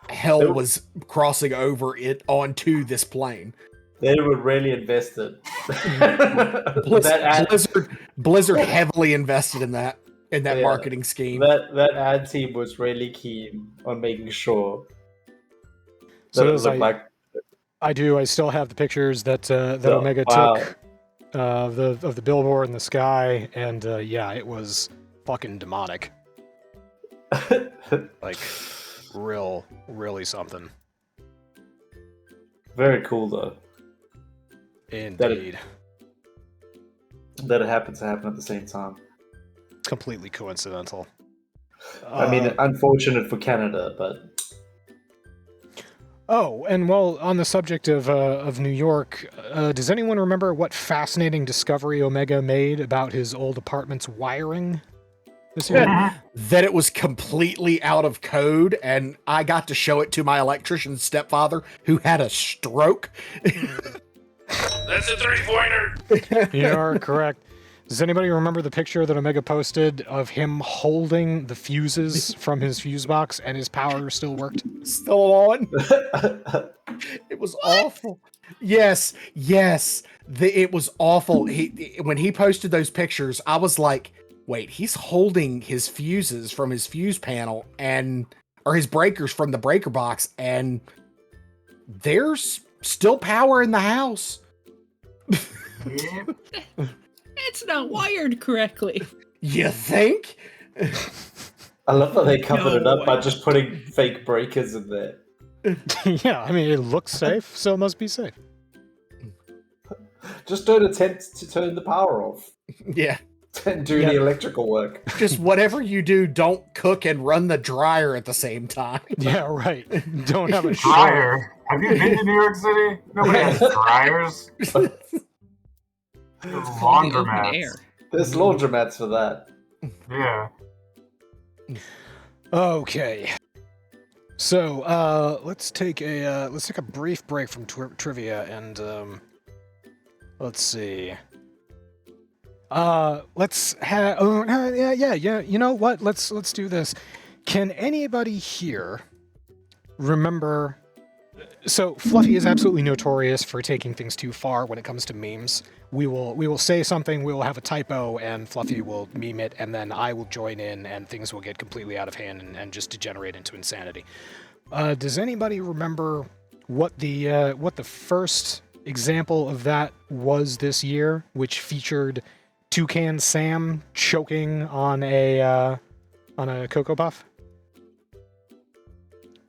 hell It- was crossing over it onto this plane. They were really invested. Blizzard heavily invested in that Yeah. marketing scheme. That ad team was really keen on making sure So that it as looked like I still have the pictures that that Oh, Omega wow. took of the billboard in the sky, and yeah, it was fucking demonic. Like, really something. very cool though Indeed. that it happened to happen at the same time. Completely coincidental. I mean, unfortunate for Canada, but Oh, and well, on the subject of New York, does anyone remember what fascinating discovery Omega made about his old apartment's wiring this year? That it was completely out of code, and I got to show it to my electrician's stepfather, who had a stroke. That's a three-pointer. You are correct. Does anybody remember the picture that Omega posted of him holding the fuses from his fuse box and his power still worked? Still on. It was awful. Yes. It was awful. When he posted those pictures, I was like, wait, he's holding his fuses from his fuse panel or his breakers from the breaker box, and there's still power in the house. Yeah. It's not wired correctly. You think? I love that they covered it No up by way. just putting fake breakers in there. Yeah, I mean, it looks safe, so it must be safe. Just don't attempt to turn the power off Yeah. and do Yeah. the electrical work. Just whatever you do, don't cook and run the dryer at the same time. Yeah, right. Don't have a Dryer. Have you been to New York City? Nobody has dryers. Open Laundromats. air. There's laundromats for that. Yeah. Okay. So, let's take a brief break from trivia and let's see. Let's have yeah. You know what? Let's do this. Can anybody here remember? So Fluffy is absolutely notorious for taking things too far when it comes to memes. We will say something, we will have a typo, and Fluffy will meme it, and then I will join in, and things will get completely out of hand and just degenerate into insanity. Does anybody remember what the first example of that was this year, which featured Toucan Sam choking on a Cocoa Puff?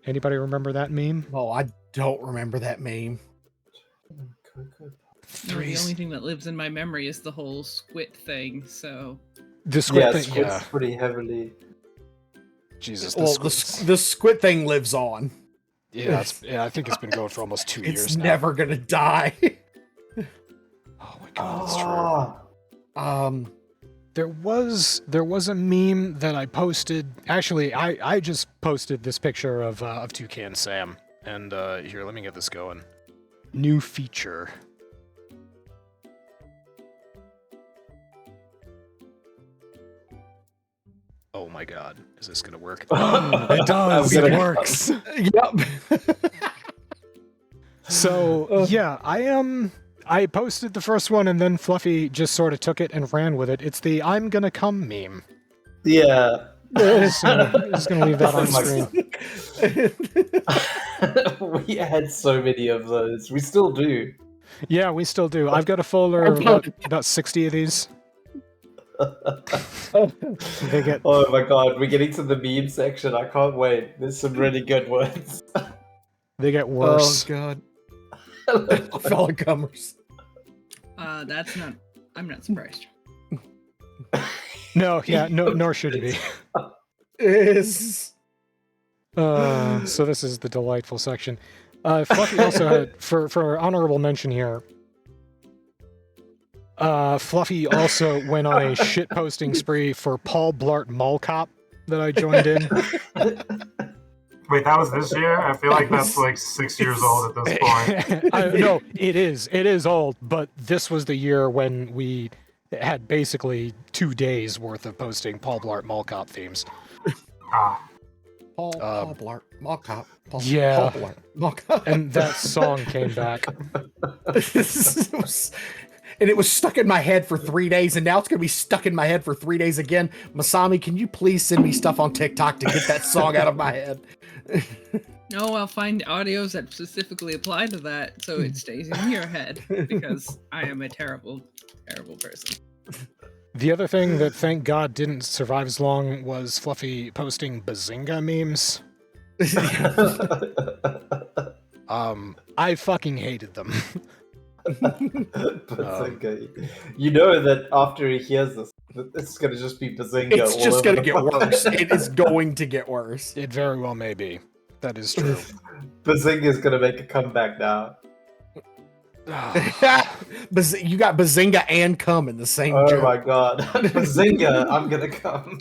Anybody remember that meme? Oh, I don't remember that meme. No, the only thing that lives in my memory is the whole squid thing. So The squid Yeah, thing, Squid's yeah. pretty heavily. Jesus, Well, the squid thing lives on. yeah, I think it's been going for almost 2 years It's now. never gonna die. Oh my god, that's true. Ah, There was a meme that I posted. Actually, I just posted this picture of Toucan Sam, and here, let me get this going. New feature. Oh my god, is this gonna work? It does. I'm It gonna- works. Yep. So yeah, I posted the first one, and then Fluffy just sort of took it and ran with it. It's the "I'm gonna come" meme. yeah. So I'm just gonna leave that on screen. We had so many of those. We still do. Yeah, we still do. I've got a folder of about 60 of these. They get Oh my god, we're getting to the meme section. I can't wait. There's some really good ones. worse. God. Fellow comers. that's not. I'm not surprised. No, yeah, no, nor should you be. Is So this is the delightful section. Fluffy also had, for honorable mention here, Fluffy also went on a shitposting spree for Paul Blart Mall Cop that I joined in. Wait, that was this year? I feel like that's like 6 years old at this point. No, it is old, but this was the year when we had basically 2 days worth of posting Paul Blart Mall Cop themes. Ah, Paul Blart, Mall Cop. Yeah. Paul Blart, Mall Cop. And that song came back. And it was stuck in my head for 3 days, and now it's going to be stuck in my head for 3 days again. Masami, can you please send me stuff on TikTok to get that song out of my head? No, I'll find audios that specifically apply to that so it stays in your head, because I am a terrible, terrible person. The other thing that, thank God, didn't survive as long was Fluffy posting Bazinga memes. I fucking hated them. Bazinga. You know that after he hears this, it's going to just be Bazinga. It's all just over going to the get place. worse. It is going to get worse. It very well may be. That is true. Bazinga is going to make a comeback now. You got Bazinga and cum in the same Oh joke. my god. Bazinga, I'm going to come.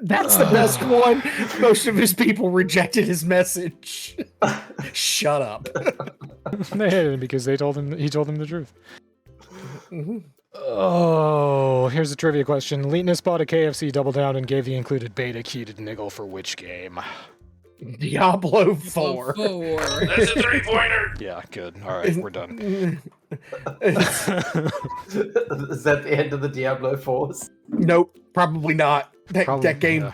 That's the best one. Most of his people rejected his message. Shut up. They hated him because he told them the truth. Mm-hmm. Oh, here's a trivia question. Leetness bought a KFC Double Down and gave the included beta key to DrNiggle for which game? Diablo 4. That's a 3-pointer. Yeah, good. All right, we're done. Is that the end of the Diablo Force? Nope, probably not. That game yeah.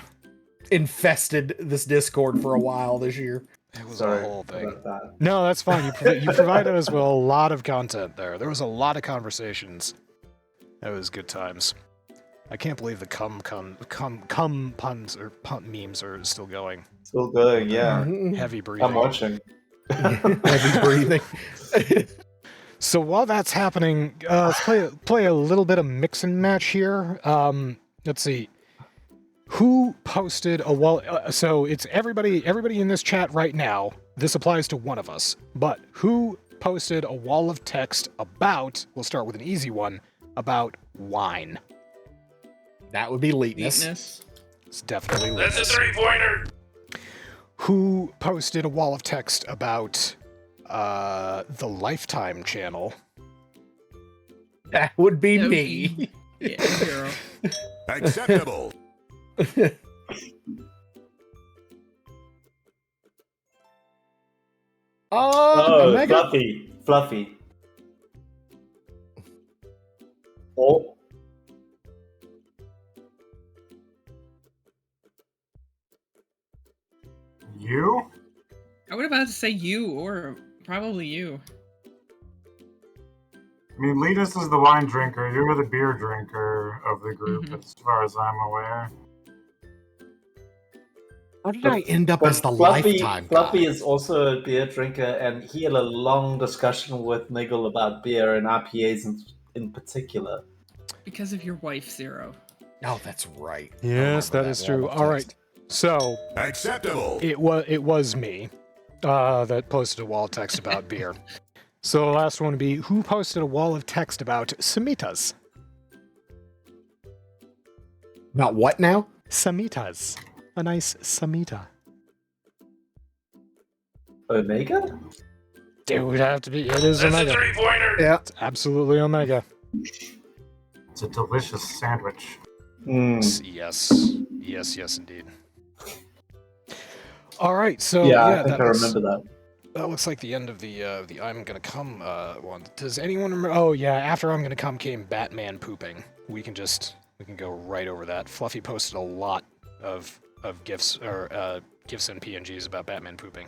infested this Discord for a while this year. It was Sorry a whole thing. about that. No, that's fine. You provided us with a lot of content there. There was a lot of conversations. That was good times. I can't believe the cum puns or pun memes are still going. Still going, yeah. Heavy breathing. I'm watching. Heavy breathing. So while that's happening, let's play a little bit of mix and match here. Let's see. Who posted a wall? So it's everybody in this chat right now. This applies to one of us. But who posted a wall of text about? We'll start with an easy one. About wine. That would be Leetness. Neatness. It's definitely That's a Linus. 3-pointer. Who posted a wall of text about the Lifetime channel? That would be That would me. be- Yeah, zero. Acceptable. Oh, Omega? Fluffy. Oh. you? I would about to say you, or probably you. I mean, Letus is the wine drinker. You're the beer drinker of the group, Mhm. as far as I'm aware. How did I end up But as the Lifetime Fluffy guy? is also a beer drinker, and he had a long discussion with Niggle about beer and IPAs in particular. Because of your wife, Zero. Oh, that's right. I Yes, remember that is wall true. of All right. text. So Acceptable. it was me that posted a wall of text about beer. So the last one would be who posted a wall of text about samitas? About what now? Samitas. A nice samita. Omega? It would have to be. It is That's a Omega. 3-pointer. Yeah. It's absolutely Omega. It's a delicious sandwich. Yes. Yes, indeed. All right. So Yeah, I yeah, think I remember that. that looks like the end of the I'm gonna come one. Does anyone remember? Oh yeah, after I'm gonna come came Batman pooping. We can go right over that. Fluffy posted a lot of gifs or gifs and PNGs about Batman pooping.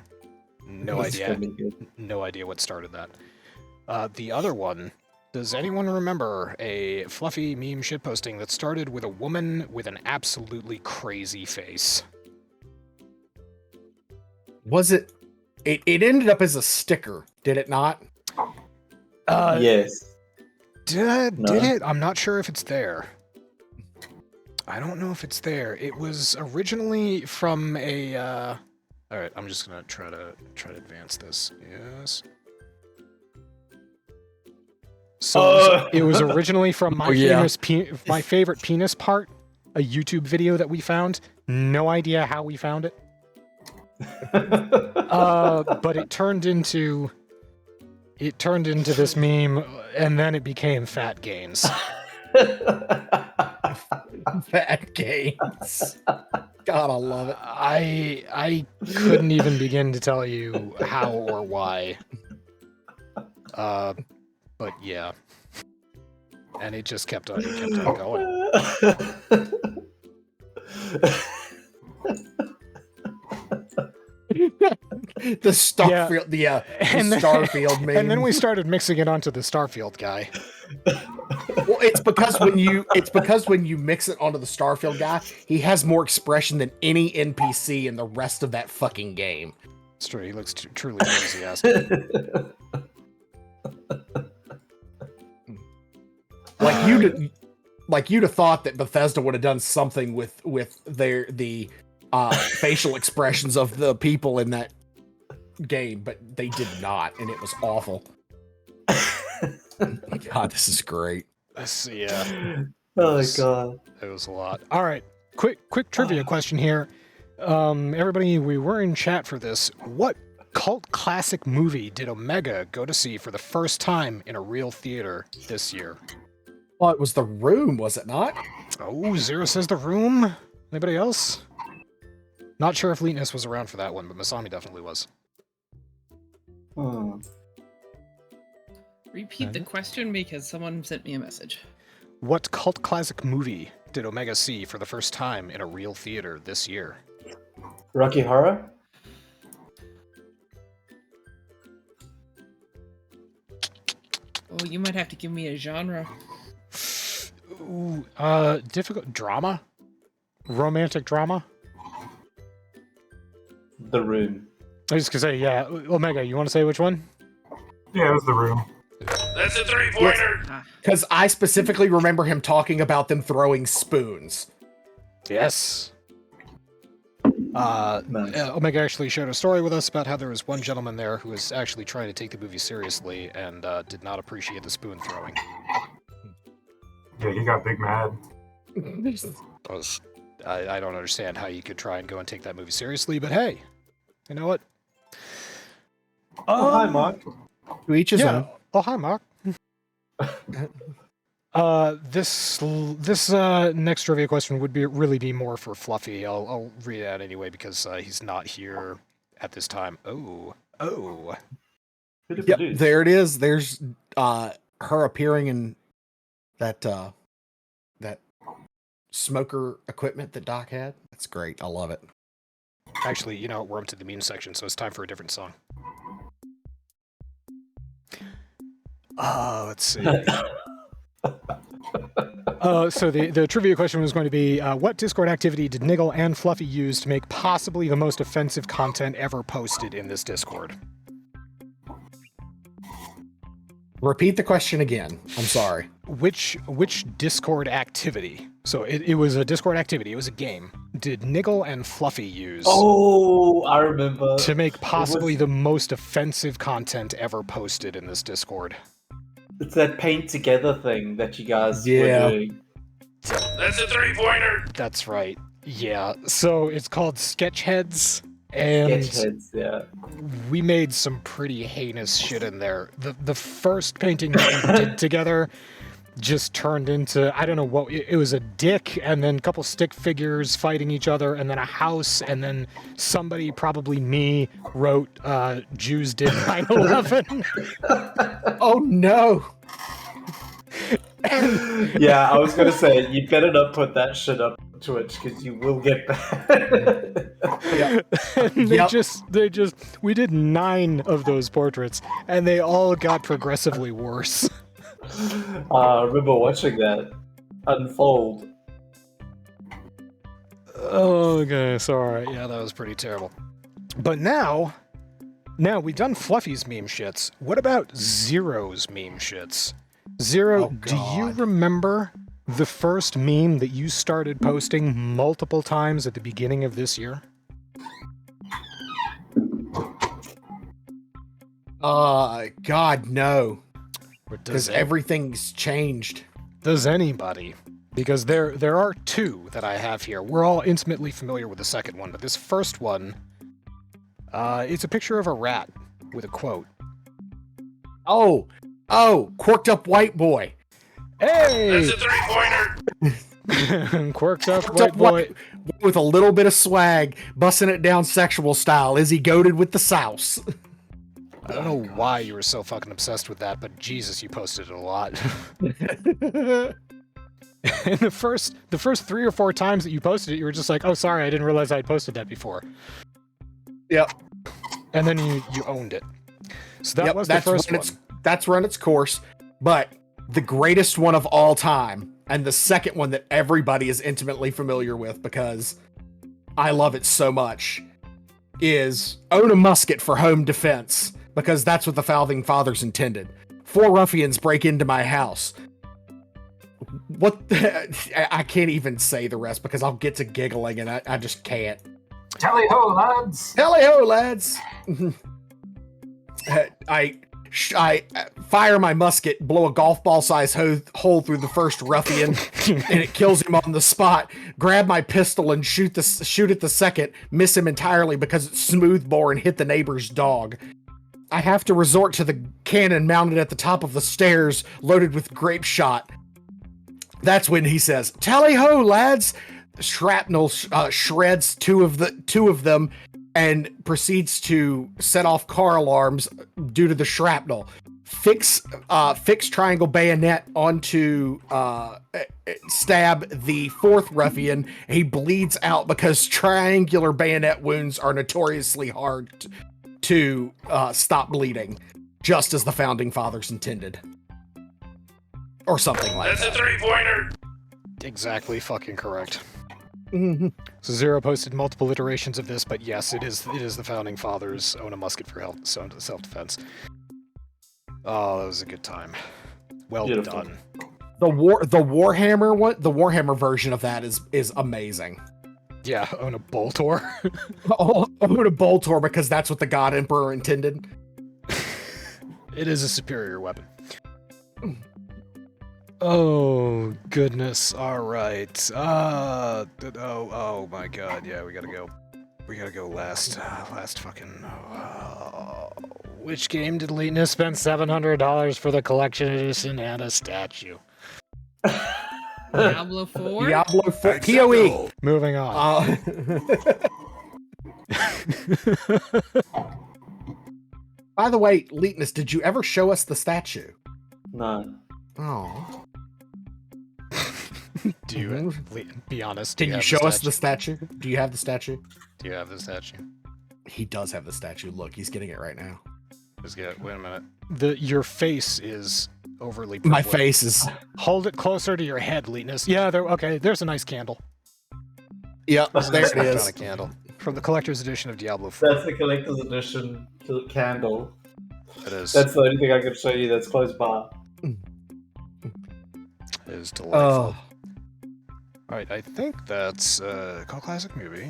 No That's idea. gonna be good. No idea what started that. The other one. Does anyone remember a Fluffy meme shitposting that started with a woman with an absolutely crazy face? Was it? It ended up as a sticker, did it not? Yes. Did it? I'm not sure if it's there. I don't know if it's there. It was originally from a. All right, I'm just gonna try to advance this. Yes. So it was originally from my my favorite penis part, a YouTube video that we found. No idea how we found it. But it turned into this meme, and then it became Fat Gains. Fat Gains. God, I love it. I couldn't even begin to tell you how or why. But yeah. And it just kept on going. The Starfield, the Starfield meme. And then we started mixing it onto the Starfield guy. Well, it's because when you mix it onto the Starfield guy, he has more expression than any NPC in the rest of that fucking game. It's true. He looks truly enthusiastic. You'd have thought that Bethesda would have done something with the facial expressions of the people in that game, but they did not, and it was awful. God, this is great. Yeah. Oh my god. It was a lot. All right. Quick trivia question here. Everybody, we were in chat for this. What cult classic movie did Omega go to see for the first time in a real theater this year? Well, it was The Room, was it not? Oh, Zero says The Room. Anybody else? Not sure if Leetness was around for that one, but Masami definitely was. Repeat the question because someone sent me a message. What cult classic movie did Omega see for the first time in a real theater this year? Rocky Horror? Oh, you might have to give me a genre. Ooh, difficult drama? Romantic drama? The Room. I was just gonna say, yeah. Omega, you want to say which one? Yeah, it was The Room. That's a 3-pointer. Because I specifically remember him talking about them throwing spoons. Yes. Nice. Omega actually shared a story with us about how there was one gentleman there who was actually trying to take the movie seriously and did not appreciate the spoon throwing. Yeah, he got big mad. I don't understand how you could try and go and take that movie seriously, but hey, you know what? Oh, hi, Mark. To each his own. Oh, hi, Mark. This next trivia question would really be more for Fluffy. I'll read it out anyway because he's not here at this time. Oh. Yep, there it is. There's her appearing in that smoker equipment that Doc had. That's great. I love it. Actually, you know, we're up to the meme section, so it's time for a different song. Let's see. So the trivia question was going to be, what Discord activity did Niggle and Fluffy use to make possibly the most offensive content ever posted in this Discord? Repeat the question again. I'm sorry. Which Discord activity? So it was a Discord activity. It was a game. Did Niggle and Fluffy use? Oh, I remember. To make possibly the most offensive content ever posted in this Discord. It's that paint together thing that you guys were doing. That's a 3-pointer. That's right. Yeah. So it's called Sketchheads. And Sketchheads, yeah. We made some pretty heinous shit in there. The first painting that we did together just turned into, I don't know what, it was a dick and then a couple stick figures fighting each other and then a house and then somebody, probably me, wrote Jews did 9/11. Oh no. Yeah, I was gonna say, you better not put that shit up on Twitch because you will get banned. And we did 9 of those portraits and they all got progressively worse. I remember watching that unfold. Okay, sorry. Yeah, that was pretty terrible. But now we've done Fluffy's meme shits. What about Zero's meme shits? Zero, Oh, do you God. remember the first meme that you started posting multiple times at the beginning of this year? God, no. Or Because does everything's changed. Does anybody? Because there are two that I have here. We're all intimately familiar with the second one, but this first one, it's a picture of a rat with a quote. Oh, quirked up white boy. Hey! That's a three-pointer. Quirked up Quirked white up boy. with a little bit of swag, busting it down sexual style. Is he goaded with the souse? I don't know why you were so fucking obsessed with that, but Jesus, you posted it a lot. And the first 3 or 4 times that you posted it, you were just like, "Oh, sorry, I didn't realize I had posted that before." Yep. And then you owned it. So that was the that's first run one. That's run its course. But the greatest one of all time, and the second one that everybody is intimately familiar with because I love it so much, is own a musket for home defense, because that's what the founding fathers intended. 4 ruffians break into my house. I can't even say the rest because I'll get to giggling and I just can't. Tally ho, lads! Tally ho, lads! I fire my musket, blow a golf ball size hole through the first ruffian, and it kills him on the spot. Grab my pistol and shoot at the second, miss him entirely because it's smoothbore and hit the neighbor's dog. I have to resort to the cannon mounted at the top of the stairs, loaded with grape shot. That's when he says, "Tally ho, lads!" Shrapnel shreds two of them and proceeds to set off car alarms due to the shrapnel. Fix triangle bayonet onto stab the 4th ruffian. He bleeds out because triangular bayonet wounds are notoriously hard to stop bleeding, just as the founding fathers intended. Or something like That's that. a three-pointer. Exactly fucking correct. Mm-hmm. So Zero posted multiple iterations of this, but yes, it is the founding fathers own a musket for self-defense. Oh, that was a good time. Well Beautiful. done. The Warhammer one, the Warhammer version of that is amazing. Yeah, own a Boltor. Oh, I'm going to Boltor because that's what the God Emperor intended. It is a superior weapon. Oh goodness! All right. Oh my God! Yeah, we gotta go. We gotta go last fucking. Which game did Leetness spend $700 for the collection edition and a statue? Diablo 4? Diablo 4 PoE. Moving on. By the way, Leetness, did you ever show us the statue? No. Oh. Do you be honest? do Can you have show the us the statue? Do you have the statue? Do you have the statue? He does have the statue. Look, he's getting it right now. Just get. Wait a minute. Your face is overly. My privileged. face is. Hold it closer to your head, Leetness. Yeah, there. Okay, there's a nice candle. Yep, there it is. A candle from the collector's edition of Diablo 4. That's the collector's edition candle. It is. That's the only thing I can show you that's close by. It is delightful. Oh. All right, I think that's called classic movie.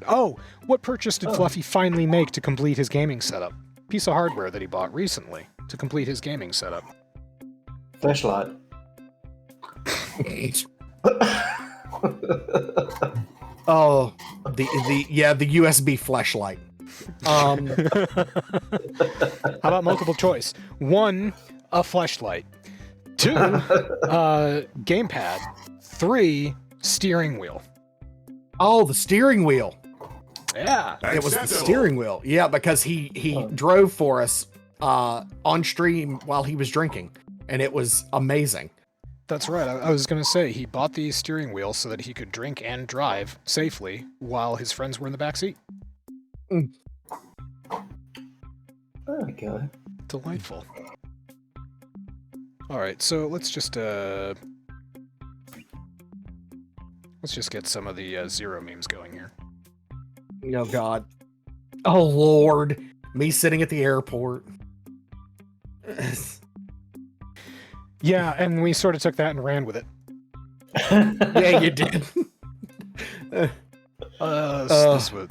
Oh, what purchase did Fluffy finally make to complete his gaming setup? Piece of hardware that he bought recently to complete his gaming setup. Flashlight. Oh, the USB flashlight. How about multiple choice? 1, a flashlight. 2, gamepad. 3, steering wheel. Oh, the steering wheel. Yeah. It was the steering wheel. Yeah, because he drove for us on stream while he was drinking, and it was amazing. That's right. I was going to say, he bought the steering wheel so that he could drink and drive safely while his friends were in the back seat. There we go. Delightful. All right, so let's just get some of the Zero memes going here. Oh God. Oh Lord. Me sitting at the airport. Yeah, and we sort of took that and ran with it. Yeah, you did.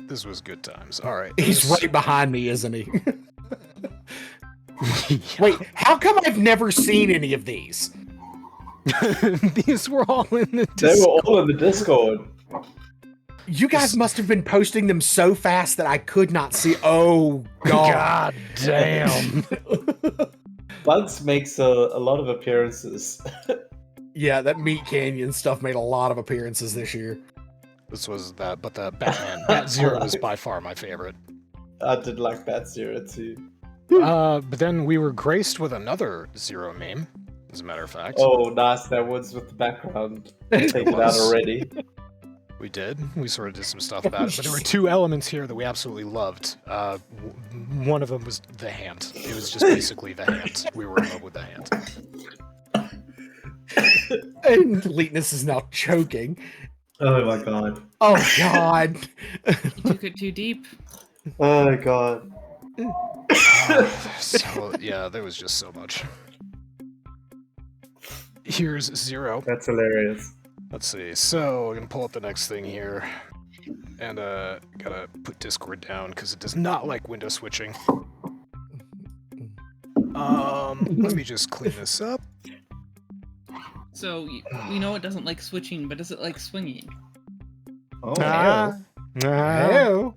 This was good times. All right. He's right behind me, isn't he? Wait, how come I've never seen any of these? These were all in the They were Discord. all in the Discord. You guys must have been posting them so fast that I could not see. Oh, God. God damn. Bugs makes a lot of appearances. Yeah, that Meat Canyon stuff made a lot of appearances this year. This was that, but the Batman, Bat Zero was by far my favorite. I did like Bat Zero too. But then we were graced with another Zero meme, as a matter of fact. Oh, nice. That was with the background. Take it out was. already. We did. We sort of did some stuff about it. But there were two elements here that we absolutely loved. One of them was the hand. It was just basically the hand. We were in love with the hand. And Leetness is now choking. Oh my god. Oh, God. Took it too deep. Oh my god. So, yeah, there was just so much. Here's Zero. That's hilarious. Let's see. So, I'm going to pull up the next thing here. And, gotta put Discord down because it does not like window switching. Let me just clean this up. So we know it doesn't like switching, but does it like swinging? Oh, Oh.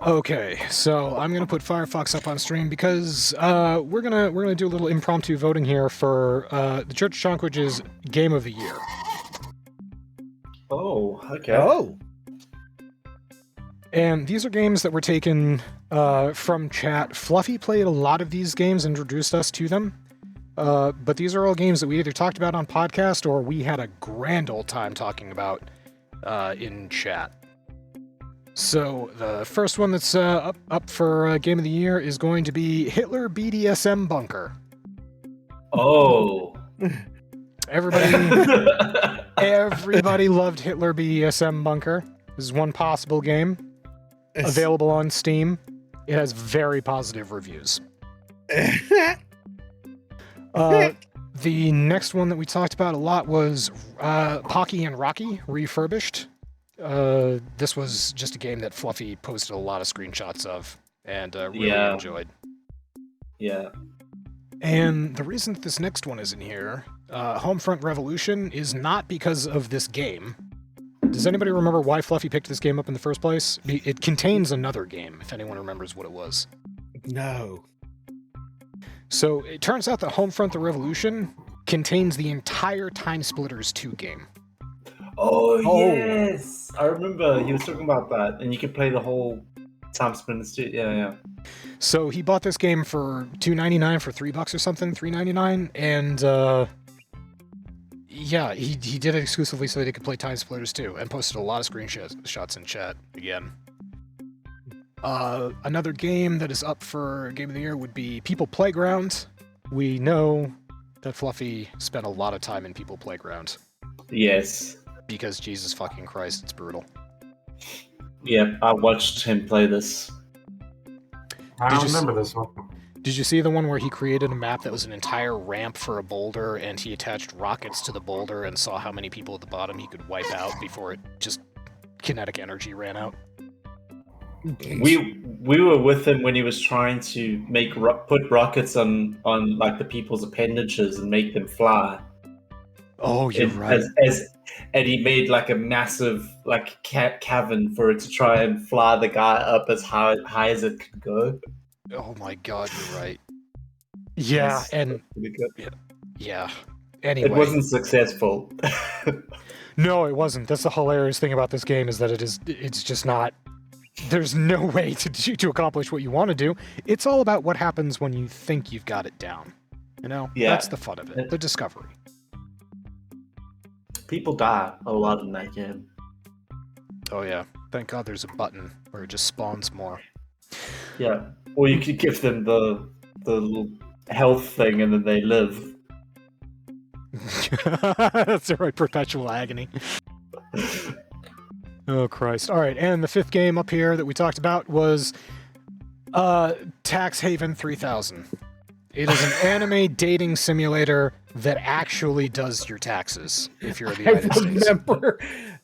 Okay, so I'm gonna put Firefox up on stream because we're gonna do a little impromptu voting here for the Church of Chonkwij's Game of the Year. Oh, okay. Oh. And these are games that were taken from chat. Fluffy played a lot of these games, introduced us to them. But these are all games that we either talked about on podcast or we had a grand old time talking about in chat. So the first one that's up for Game of the Year is going to be Hitler BDSM Bunker. Oh. Everybody loved Hitler BDSM Bunker. This is one possible game. Available on Steam. It has very positive reviews. The next one that we talked about a lot was Pocky and Rocky Refurbished. This was just a game that Fluffy posted a lot of screenshots of and really enjoyed. Yeah. And the reason that this next one is in here, Homefront Revolution, is not because of this game. Does anybody remember why Fluffy picked this game up in the first place? It contains another game, if anyone remembers what it was. No. So it turns out that Homefront the Revolution contains the entire Time Splitters 2 game. Oh, yes. I remember he was talking about that. And you could play the whole Time Splitters too. Yeah. So he bought this game for $2.99 for $3 or something, $3.99, and yeah, he did it exclusively so that he could play Time Splitters 2, and posted a lot of screenshots in chat again. Another game that is up for Game of the Year would be People Playground. We know that Fluffy spent a lot of time in People Playground. Yes. Because Jesus fucking Christ, it's brutal. Yeah, I watched him play this. I don't remember this one. Did you see the one where he created a map that was an entire ramp for a boulder, and he attached rockets to the boulder and saw how many people at the bottom he could wipe out before it just kinetic energy ran out? We were with him when he was trying to put rockets on like the people's appendages and make them fly. Oh, you're right. And he made like a massive like cavern for it to try and fly the guy up as high as it could go. Oh my god, you're right. Yeah, and yeah. Anyway, it wasn't successful. No, it wasn't. That's the hilarious thing about this game is that it's just not. There's no way to accomplish what you want to do. It's all about what happens when you think you've got it down. You know, that's the fun of it. The discovery. People die a lot in that game. Oh yeah. Thank God there's a button where it just spawns more. Yeah. Or you could give them the little health thing and then they live. That's the right perpetual agony. Oh Christ. Alright, and the fifth game up here that we talked about was Tax Haven 3000. It is an anime dating simulator that actually does your taxes if you're in the United States. Remember,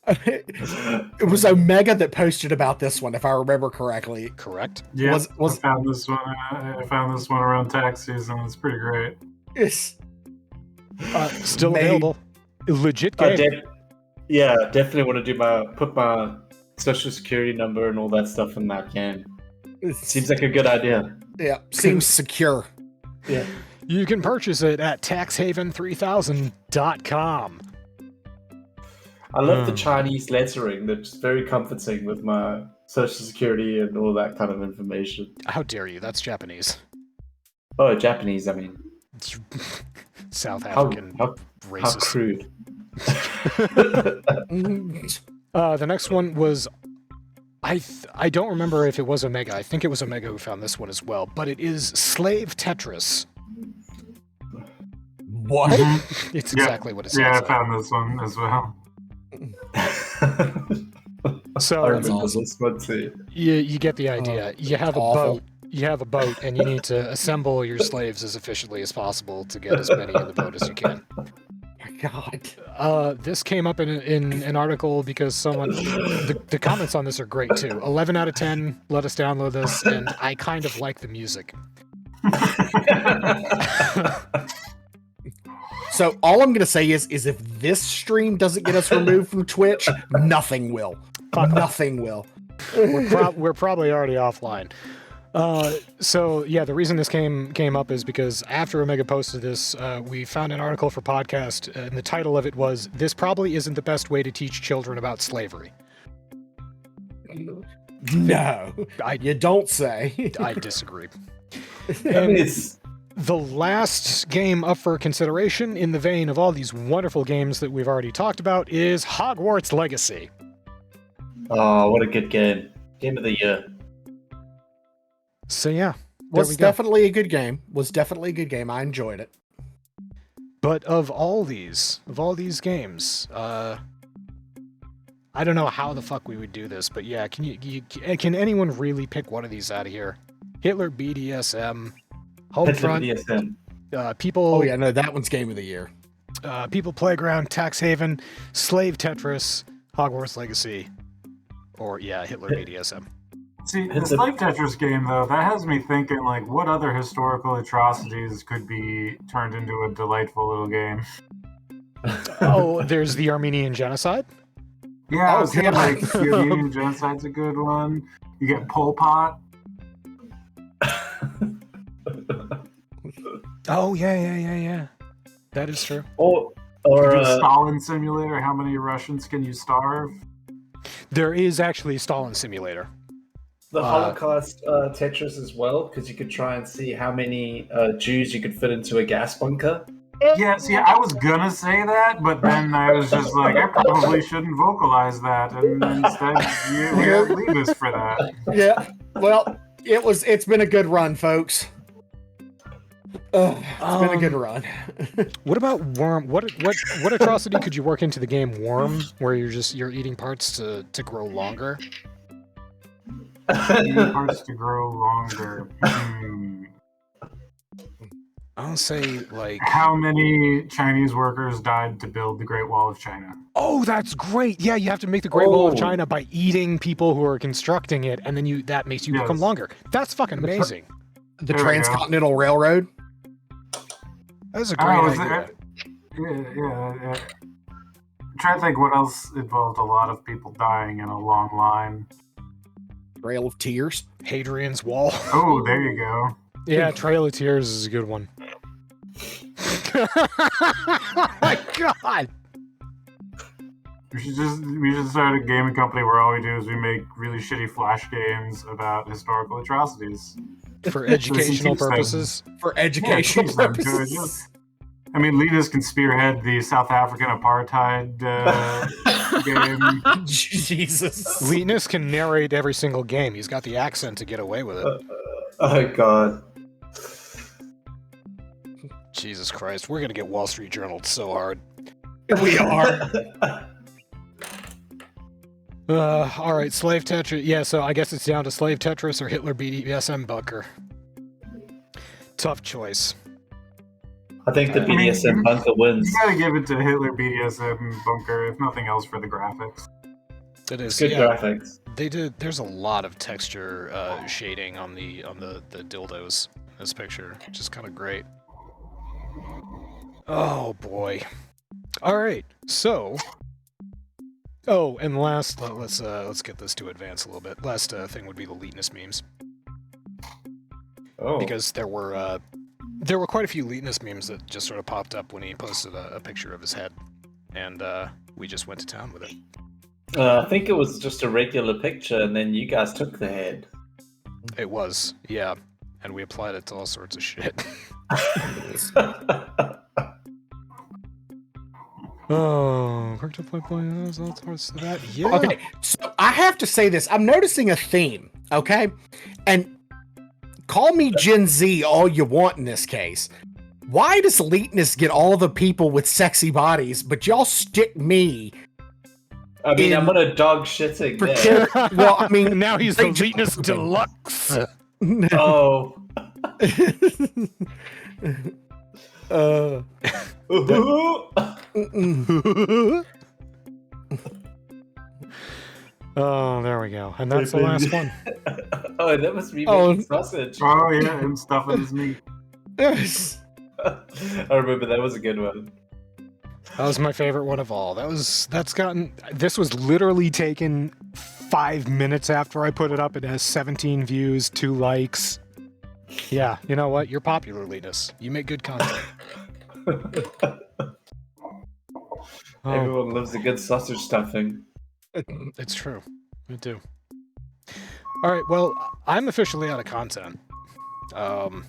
it was Omega that posted about this one, if I remember correctly. Correct. Yeah, Was I found this one. I found this one around tax season. It's pretty great. it's Still Made- available. Legit game. Definitely want to put my social security number and all that stuff in that game. Seems like a good idea. Yeah, seems secure. Yeah. You can purchase it at taxhaven3000.com. I love the Chinese lettering. That's very comforting with my social security and all that kind of information. How dare you? That's Japanese. Oh, Japanese, I mean. It's South How African racist. crude. The next one was... I don't remember if it was Omega. I think it was Omega who found this one as well. But it is Slave Tetris. What? It's exactly what it says. Yeah, I found this one as well. So I remember this one too. you get the idea. You have a awful. boat. You have a boat, and you need to assemble your slaves as efficiently as possible to get as many in the boat as you can. God. This came up in an article because someone... The comments on this are great, too. 11 out of 10, let us download this, and I kind of like the music. So all I'm gonna say is if this stream doesn't get us removed from Twitch, nothing will. Nothing will. We're probably already offline. So yeah, the reason this came up is because after Omega posted this, we found an article for podcast, and the title of it was, "This probably isn't the best way to teach children about slavery." No, you don't say. I disagree. I mean, it's The last game up for consideration in the vein of all these wonderful games that we've already talked about is Hogwarts Legacy. oh, what a good game! Game of the year. So yeah, there Was we go. definitely a good game. Was definitely a good game. I enjoyed it. But of all these games, I don't know how the fuck we would do this, but yeah, can anyone really pick one of these out of here? Hitler BDSM, Homefront, BDSM. People. Oh yeah, no, that one's game of the year. People Playground, Tax Haven, Slave Tetris, Hogwarts Legacy, or yeah, Hitler BDSM. See, the Slave Tetris game, though, that has me thinking, like, what other historical atrocities could be turned into a delightful little game? Oh, there's the Armenian Genocide. Yeah, I Oh, was thinking, yeah. like, the Armenian Genocide's a good one. You get Pol Pot. Oh yeah. That is true. Or You do uh, Stalin Simulator. How many Russians can you starve? There is actually a Stalin Simulator. the Holocaust Tetris as well, because you could try and see how many Jews you could fit into a gas bunker. Yeah, see, I was gonna say that, but then I was just like, I probably shouldn't vocalize that, and instead we have Levis for that. Yeah. Well, it's been a good run, folks. It's been a good run. What about Worm? What atrocity could you work into the game Worm, where you're eating parts to grow longer? Eating parts to grow longer. I'll say like. How many Chinese workers died to build the Great Wall of China? Oh, that's great! Yeah, you have to make the Great Wall of Oh. China by eating people who are constructing it, and then that makes you Yes. become longer. That's fucking amazing. The There we go. Transcontinental Railroad. That's a great Oh, is idea. Yeah. I'm trying to think what else involved a lot of people dying in a long line. Trail of Tears. Hadrian's Wall. Oh, there you go. Yeah, Trail of Tears is a good one. Oh my god! We should start a gaming company where all we do is we make really shitty flash games about historical atrocities. For educational This is purposes. For educational keeps them good, purposes. I mean, Linus can spearhead the South African apartheid game. Jesus. Linus can narrate every single game. He's got the accent to get away with it. Oh god. Jesus Christ, we're gonna get Wall Street Journaled so hard. We are. All right, Slave Tetris. Yeah, so I guess it's down to Slave Tetris or Hitler BDSM bunker. Tough choice. I think the I mean, BDSM bunker wins. You gotta give it to Hitler BDSM bunker, if nothing else, for the graphics. It is It's good graphics. They did. There's a lot of texture shading on the dildos in this picture, which is kind of great. Oh boy. All right, so. Oh, and last, let's get this to advance a little bit. Last thing would be the Leetness memes, Oh. because there were quite a few Leetness memes that just sort of popped up when he posted a picture of his head, and we just went to town with it. I think it was just a regular picture, and then you guys took the head. It was, yeah, and we applied it to all sorts of shit. Oh, quick to play, all sorts of that. Yeah. Okay, so I have to say this. I'm noticing a theme, okay? And call me Gen Z all you want in this case. Why does Leetness get all the people with sexy bodies, but y'all stick me? I mean, I'm gonna dog shitting there. Well, I mean, now he's the Leetness Deluxe. Oh. Oh, there we go. And that's the last one. Oh, that must be making sausage. Oh yeah, and stuff in his meat. Yes. I remember that was a good one. That was my favorite one of all. This was literally taken 5 minutes after I put it up. It has 17 views, 2 likes. Yeah, you know what? You're popular, Leetness. You make good content. Everyone loves a good sausage stuffing. It's true. Me too. All right, well, I'm officially out of content. Uh-oh.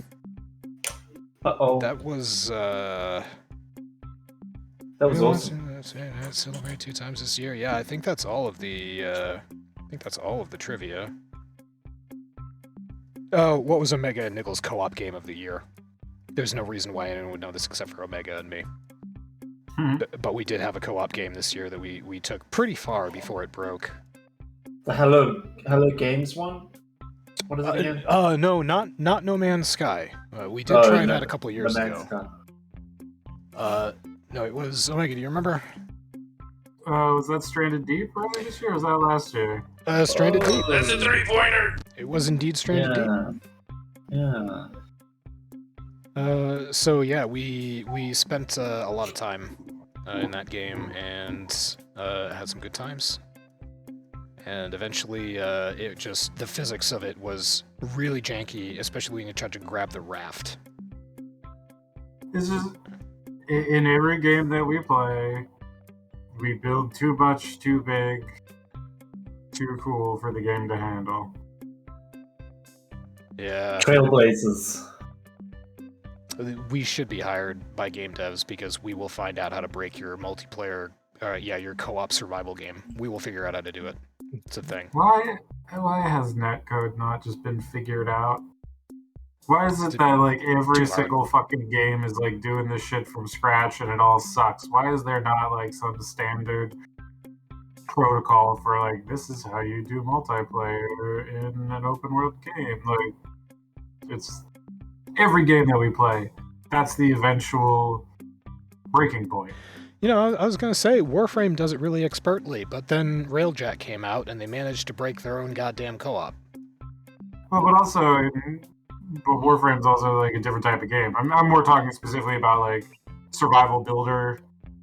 That was awesome. Celebrate 2 times this year. Yeah, I think that's all of the trivia. Oh, what was Omega and Niggle's co-op game of the year? There's no reason why anyone would know this except for Omega and me. But we did have a co-op game this year that we took pretty far before it broke. The Hello Games one? What is it again? No, not No Man's Sky. We did try that a couple years ago. No, it was Omega. Do you remember? Was that Stranded Deep earlier this year, or was that last year? Stranded Deep. That's a 3-pointer. It was indeed Stranded Deep. Yeah. So yeah, we spent a lot of time in that game and had some good times. And eventually, the physics of it was really janky, especially when you tried to grab the raft. This is in every game that we play. We build too much, too big, too cool for the game to handle. Yeah. Trailblazers. We should be hired by game devs because we will find out how to break your multiplayer, your co-op survival game. We will figure out how to do it. It's a thing. Why has netcode not just been figured out? Why is it that like every single fucking game is like doing this shit from scratch and it all sucks? Why is there not like some standard protocol for like this is how you do multiplayer in an open world game? Like it's every game that we play, that's the eventual breaking point. You know, I was going to say Warframe does it really expertly, but then Railjack came out and they managed to break their own goddamn co-op. Well, but also, but Warframe's also like a different type of game. I'm more talking specifically about like survival builder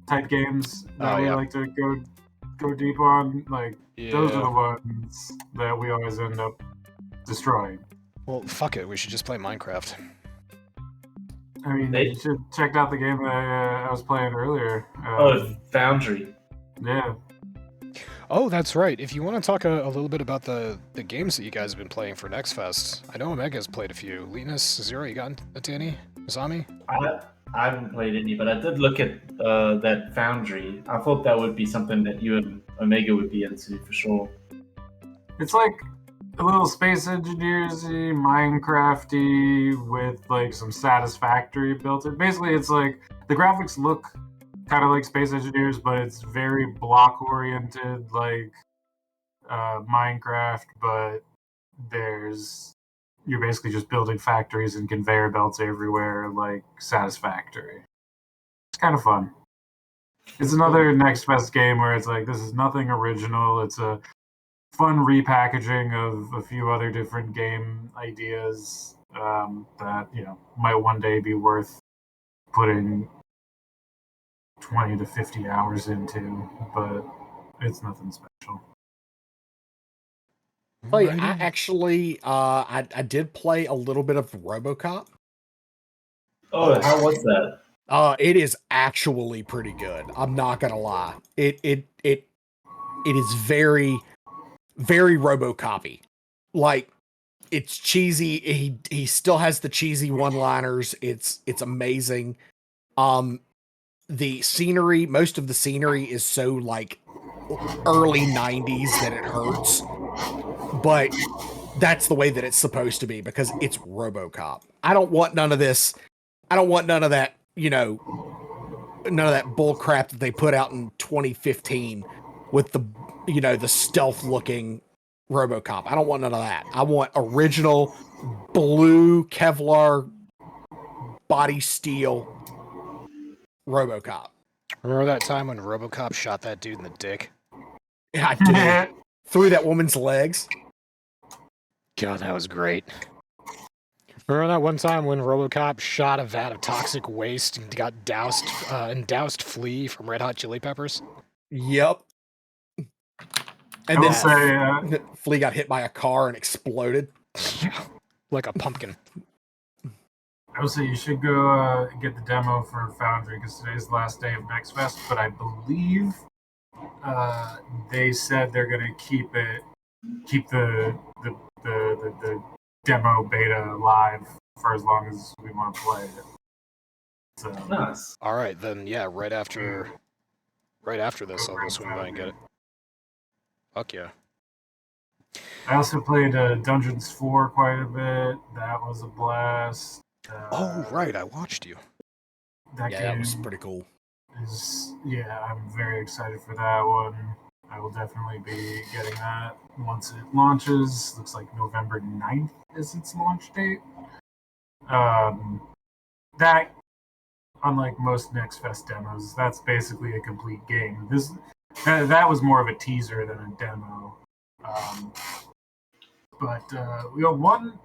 type games that we like to go deep on. Like those are the ones that we always end up destroying. Well, fuck it. We should just play Minecraft. I mean, you should check out the game that I was playing earlier. Foundry. Yeah. Oh, that's right. If you want to talk a little bit about the games that you guys have been playing for Next Fest, I know Omega's played a few. Leetness, Zero, you got into any? Masami? I haven't played any, but I did look at that Foundry. I thought that would be something that you and Omega would be into for sure. It's like a little Space Engineers-y, Minecraft-y, with like some Satisfactory built in. Basically, it's like the graphics look kind of like Space Engineers, but it's very block-oriented. Like Minecraft, but you're basically just building factories and conveyor belts everywhere, like Satisfactory. It's kind of fun. It's another Next Fest game where it's like, this is nothing original. It's a fun repackaging of a few other different game ideas that might one day be worth putting 20 to 50 hours into, but it's nothing special. Oh yeah, I actually I did play a little bit of RoboCop. Oh, how was that? It is actually pretty good. I'm not gonna lie. It is very, very RoboCop-y. Like, it's cheesy. He still has the cheesy one-liners. It's amazing. The scenery, most of the scenery is so like early 90s that it hurts. But that's the way that it's supposed to be because it's RoboCop. I don't want none of this. I don't want none of that, none of that bull crap that they put out in 2015 with the stealth looking RoboCop. I don't want none of that. I want original blue Kevlar body steel RoboCop. Remember that time when RoboCop shot that dude in the dick? Yeah, I do. Through that woman's legs. God, that was great. Remember that one time when RoboCop shot a vat of toxic waste and got doused Flea from Red Hot Chili Peppers? Yep. And then Flea got hit by a car and exploded. Yeah, like a pumpkin. I would say you should go get the demo for Foundry because today's the last day of Next Fest, but I believe they said they're going to keep the demo beta live for as long as we want to play it. So Nice. All right, then yeah, right after this, I'll go swing by and get it. Fuck yeah. I also played Dungeons 4 quite a bit. That was a blast. Oh right, I watched you. That was pretty cool. I'm very excited for that one. I will definitely be getting that once it launches. Looks like November 9th is its launch date. That, unlike most Next Fest demos, that's basically a complete game. That was more of a teaser than a demo. But one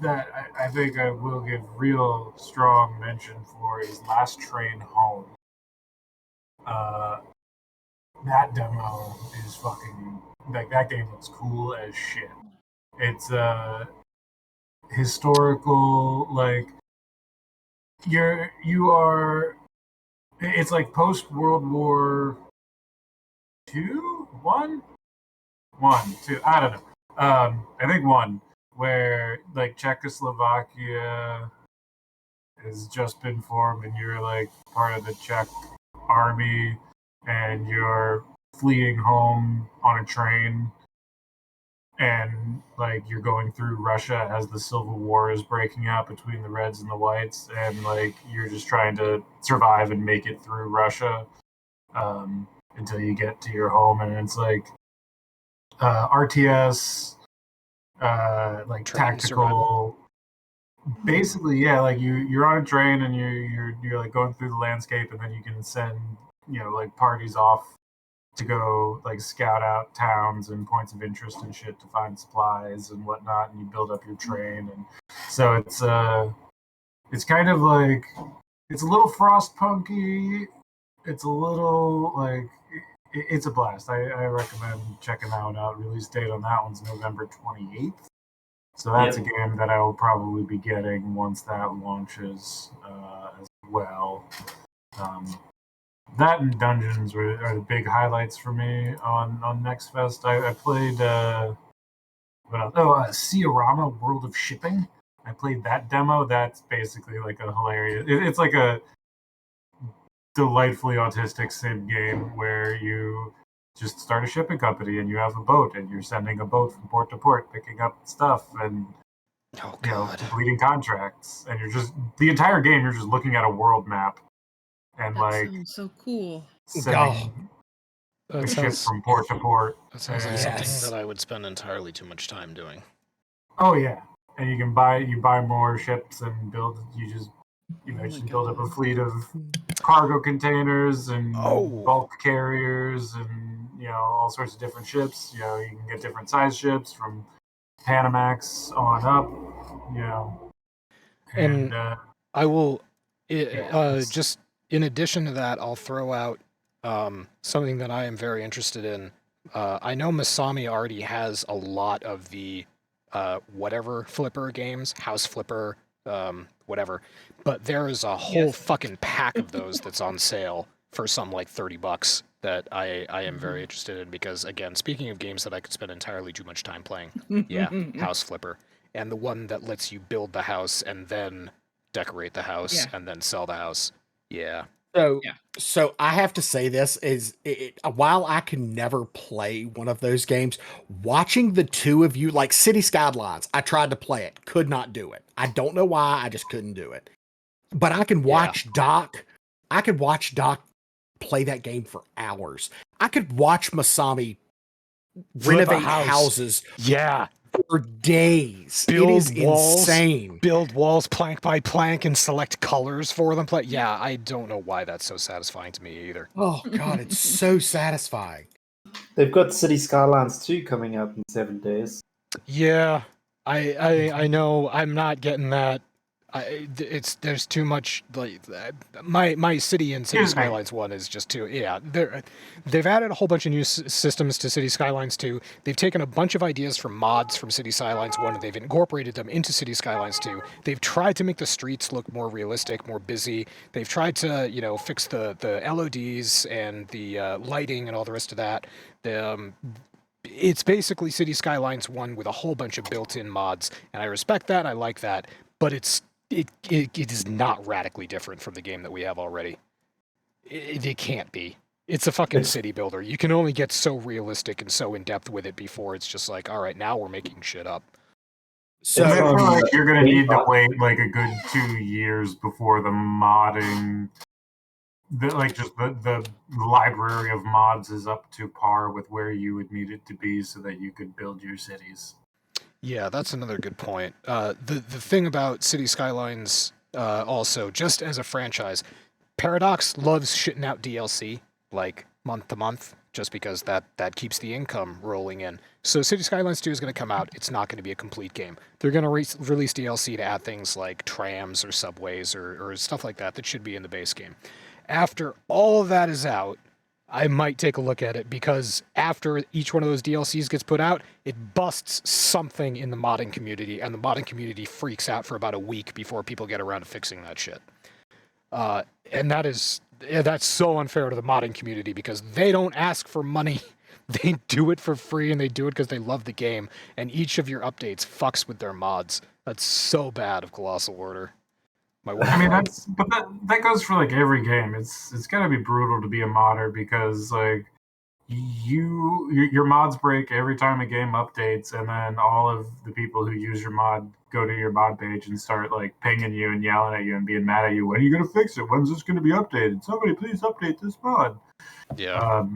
that I think I will give real strong mention for is Last Train Home. That demo is fucking that game looks cool as shit. It's historical, like you are. It's like post World War II, one, two. I don't know. I think one, where like Czechoslovakia has just been formed, and you're like part of the Czech army, and you're fleeing home on a train, and like you're going through Russia as the Civil War is breaking out between the Reds and the Whites, and like you're just trying to survive and make it through Russia until you get to your home, and it's like RTS, like train tactical. Survival. Basically, yeah, like you're on a train and you're like going through the landscape, and then you can send like parties off to go like scout out towns and points of interest and shit to find supplies and whatnot, and you build up your train, and so it's kind of like it's a little Frostpunky. It's a little like it's a blast. I recommend checking that one out. Release date on that one's November 28th. So that's a game that I will probably be getting once that launches as well. That and Dungeons are the big highlights for me on Next Fest. I played Ciorama World of Shipping. I played that demo. That's basically like a hilarious. It's like a delightfully autistic sim game where you just start a shipping company and you have a boat and you're sending a boat from port to port, picking up stuff and completing contracts. And you're just the entire game. You're just looking at a world map and that like sounds so cool. the ship sounds from port to port. that sounds like And- Yes. something that I would spend entirely too much time doing. Oh yeah, and you can buy more ships and build. You just eventually build up a fleet of cargo containers and Oh. bulk carriers and all sorts of different ships. You can get different size ships from Panamax on up. And I will, Yeah. just in addition to that, I'll throw out something that I am very interested in. I know Masami already has a lot of the whatever flipper games, house flipper, whatever, but there is a whole fucking pack of those that's on sale for some like $30 that I am very interested in because, again, speaking of games that I could spend entirely too much time playing, yeah, house flipper. And the one that lets you build the house and then decorate the house and then sell the house. Yeah. So I have to say this is while I can never play one of those games, watching the two of you like City Skylines, I tried to play it, could not do it. I don't know why, I just couldn't do it. But I can watch Doc. I could watch Doc play that game for hours. I could watch Masami renovate houses. Yeah. For days. Build it is walls, insane. Build walls plank by plank and select colors for them. Yeah, I don't know why that's so satisfying to me either. Oh god, it's so satisfying. They've got City Skylines 2 coming out in 7 days. Yeah, I know. I'm not getting that. There's too much like my city and City Skylines 1 is just too they've added a whole bunch of new systems to City Skylines 2. They've taken a bunch of ideas from mods from City Skylines 1 and they've incorporated them into City Skylines 2. They've tried to make the streets look more realistic, more busy. They've tried to fix the LODs and the lighting and all the rest of that. It's basically City Skylines 1 with a whole bunch of built-in mods, and I respect that. I like that, but it is not radically different from the game that we have already. It can't be. It's a fucking city builder. You can only get so realistic and so in-depth with it before it's just like, all right, now we're making shit up. So I feel like you're going to need to wait like a good 2 years before the modding, the library of mods is up to par with where you would need it to be so that you could build your cities. Yeah, that's another good point. The thing about City Skylines, also, just as a franchise, Paradox loves shitting out DLC, like, month to month, just because that keeps the income rolling in. So City Skylines 2 is going to come out. It's not going to be a complete game. They're going to release DLC to add things like trams or subways or stuff like that should be in the base game. After all of that is out, I might take a look at it because after each one of those DLCs gets put out, it busts something in the modding community, and the modding community freaks out for about a week before people get around to fixing that shit. And that's so unfair to the modding community because they don't ask for money. They do it for free, and they do it because they love the game, and each of your updates fucks with their mods. That's so bad of Colossal Order. I mean, that goes for like every game. It's gotta be brutal to be a modder because like your mods break every time a game updates, and then all of the people who use your mod go to your mod page and start like pinging you and yelling at you and being mad at you. When are you gonna fix it? When's this gonna be updated? Somebody please update this mod. Yeah.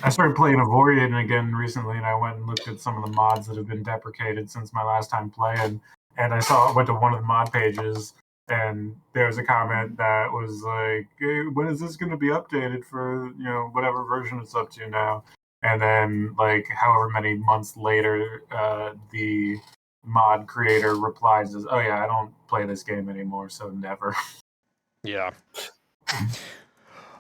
I started playing Avorian again recently, and I went and looked at some of the mods that have been deprecated since my last time playing, and I went to one of the mod pages. And there was a comment that was like, hey, when is this going to be updated for, whatever version it's up to now? And then, like, however many months later, the mod creator replies, oh, yeah, I don't play this game anymore, so never. Yeah.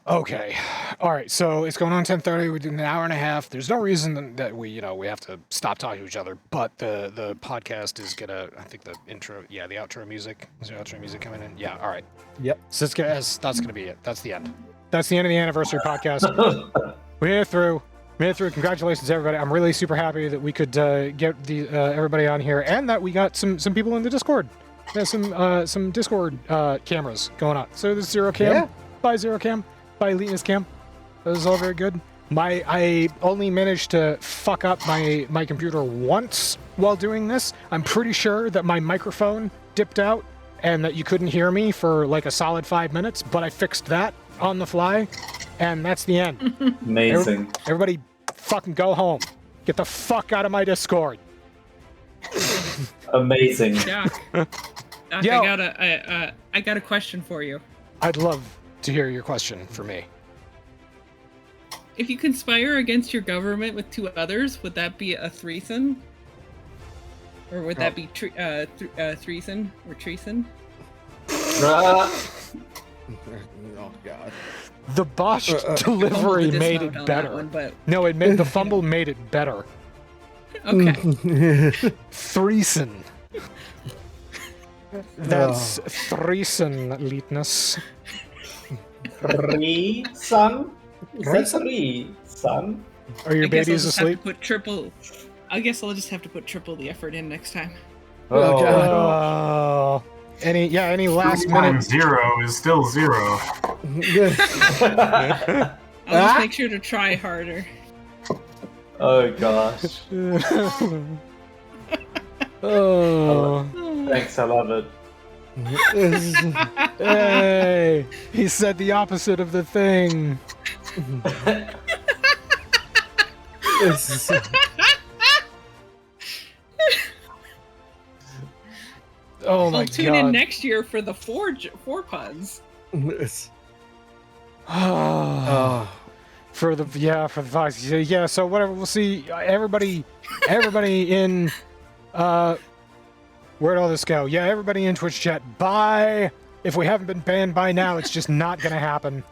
Okay. All right. So it's going on 10:30. We're doing an hour and a half. There's no reason that we have to stop talking to each other. But the podcast is gonna. I think the intro. Yeah, the outro music. Is there outro music coming in? Yeah. All right. Yep. So that's gonna be it. That's the end. That's the end of the anniversary podcast. We made it through. Congratulations, everybody. I'm really super happy that we could get the everybody on here, and that we got some people in the Discord. Yeah, some Discord cameras going on. So there's Zero Cam. Bye Zero Cam. By Eliteness Cam. That was all very good. I only managed to fuck up my computer once while doing this. I'm pretty sure that my microphone dipped out and that you couldn't hear me for like a solid 5 minutes, but I fixed that on the fly. And that's the end. Amazing. Everybody fucking go home. Get the fuck out of my Discord. Amazing. Doc, Yo. I got a question for you. I'd love to hear your question for me. If you conspire against your government with 2 others, would that be a threeson? Or would that be threeson or treason? Oh God. The botched delivery made it better. One, but... No, it made the fumble made it better. Okay. Threeson. That's threeson, Leetness. Three, son? Is that three, son? Are your babies asleep? I guess I'll just have to put triple the effort in next time. Oh, God. Any last 2 minute? times 0 is still 0. I'll just make sure to try harder. Oh gosh. Oh. Thanks, I love it. Hey, he said the opposite of the thing. Oh my I'll tune God. in next year for the four puns. For the Fox. Yeah, so whatever, we'll see everybody in where'd all this go? Yeah, everybody in Twitch chat. Bye. If we haven't been banned by now, it's just not gonna happen.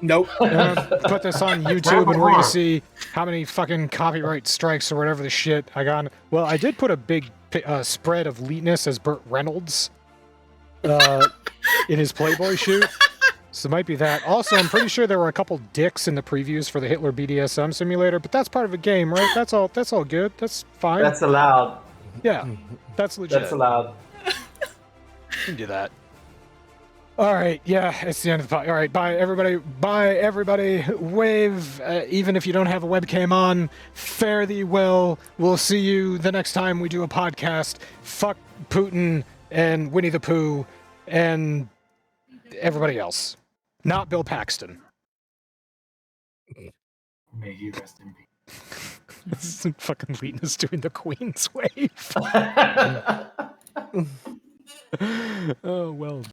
Nope. Put this on YouTube and we're gonna see how many fucking copyright strikes or whatever the shit I got. Well, I did put a big spread of Leetness as Burt Reynolds in his Playboy shoot. So it might be that. Also, I'm pretty sure there were a couple dicks in the previews for the Hitler BDSM simulator, but that's part of a game, right? That's all good. That's fine. That's allowed. Yeah. That's legit. That's allowed. You can do that. All right, yeah, it's the end of the pod. All right, bye everybody. Bye everybody. Wave, even if you don't have a webcam on. Fare thee well. We'll see you the next time we do a podcast. Fuck Putin and Winnie the Pooh and everybody else. Not Bill Paxton. May he rest in peace. This is fucking Wheatness doing the Queen's wave. Oh, well.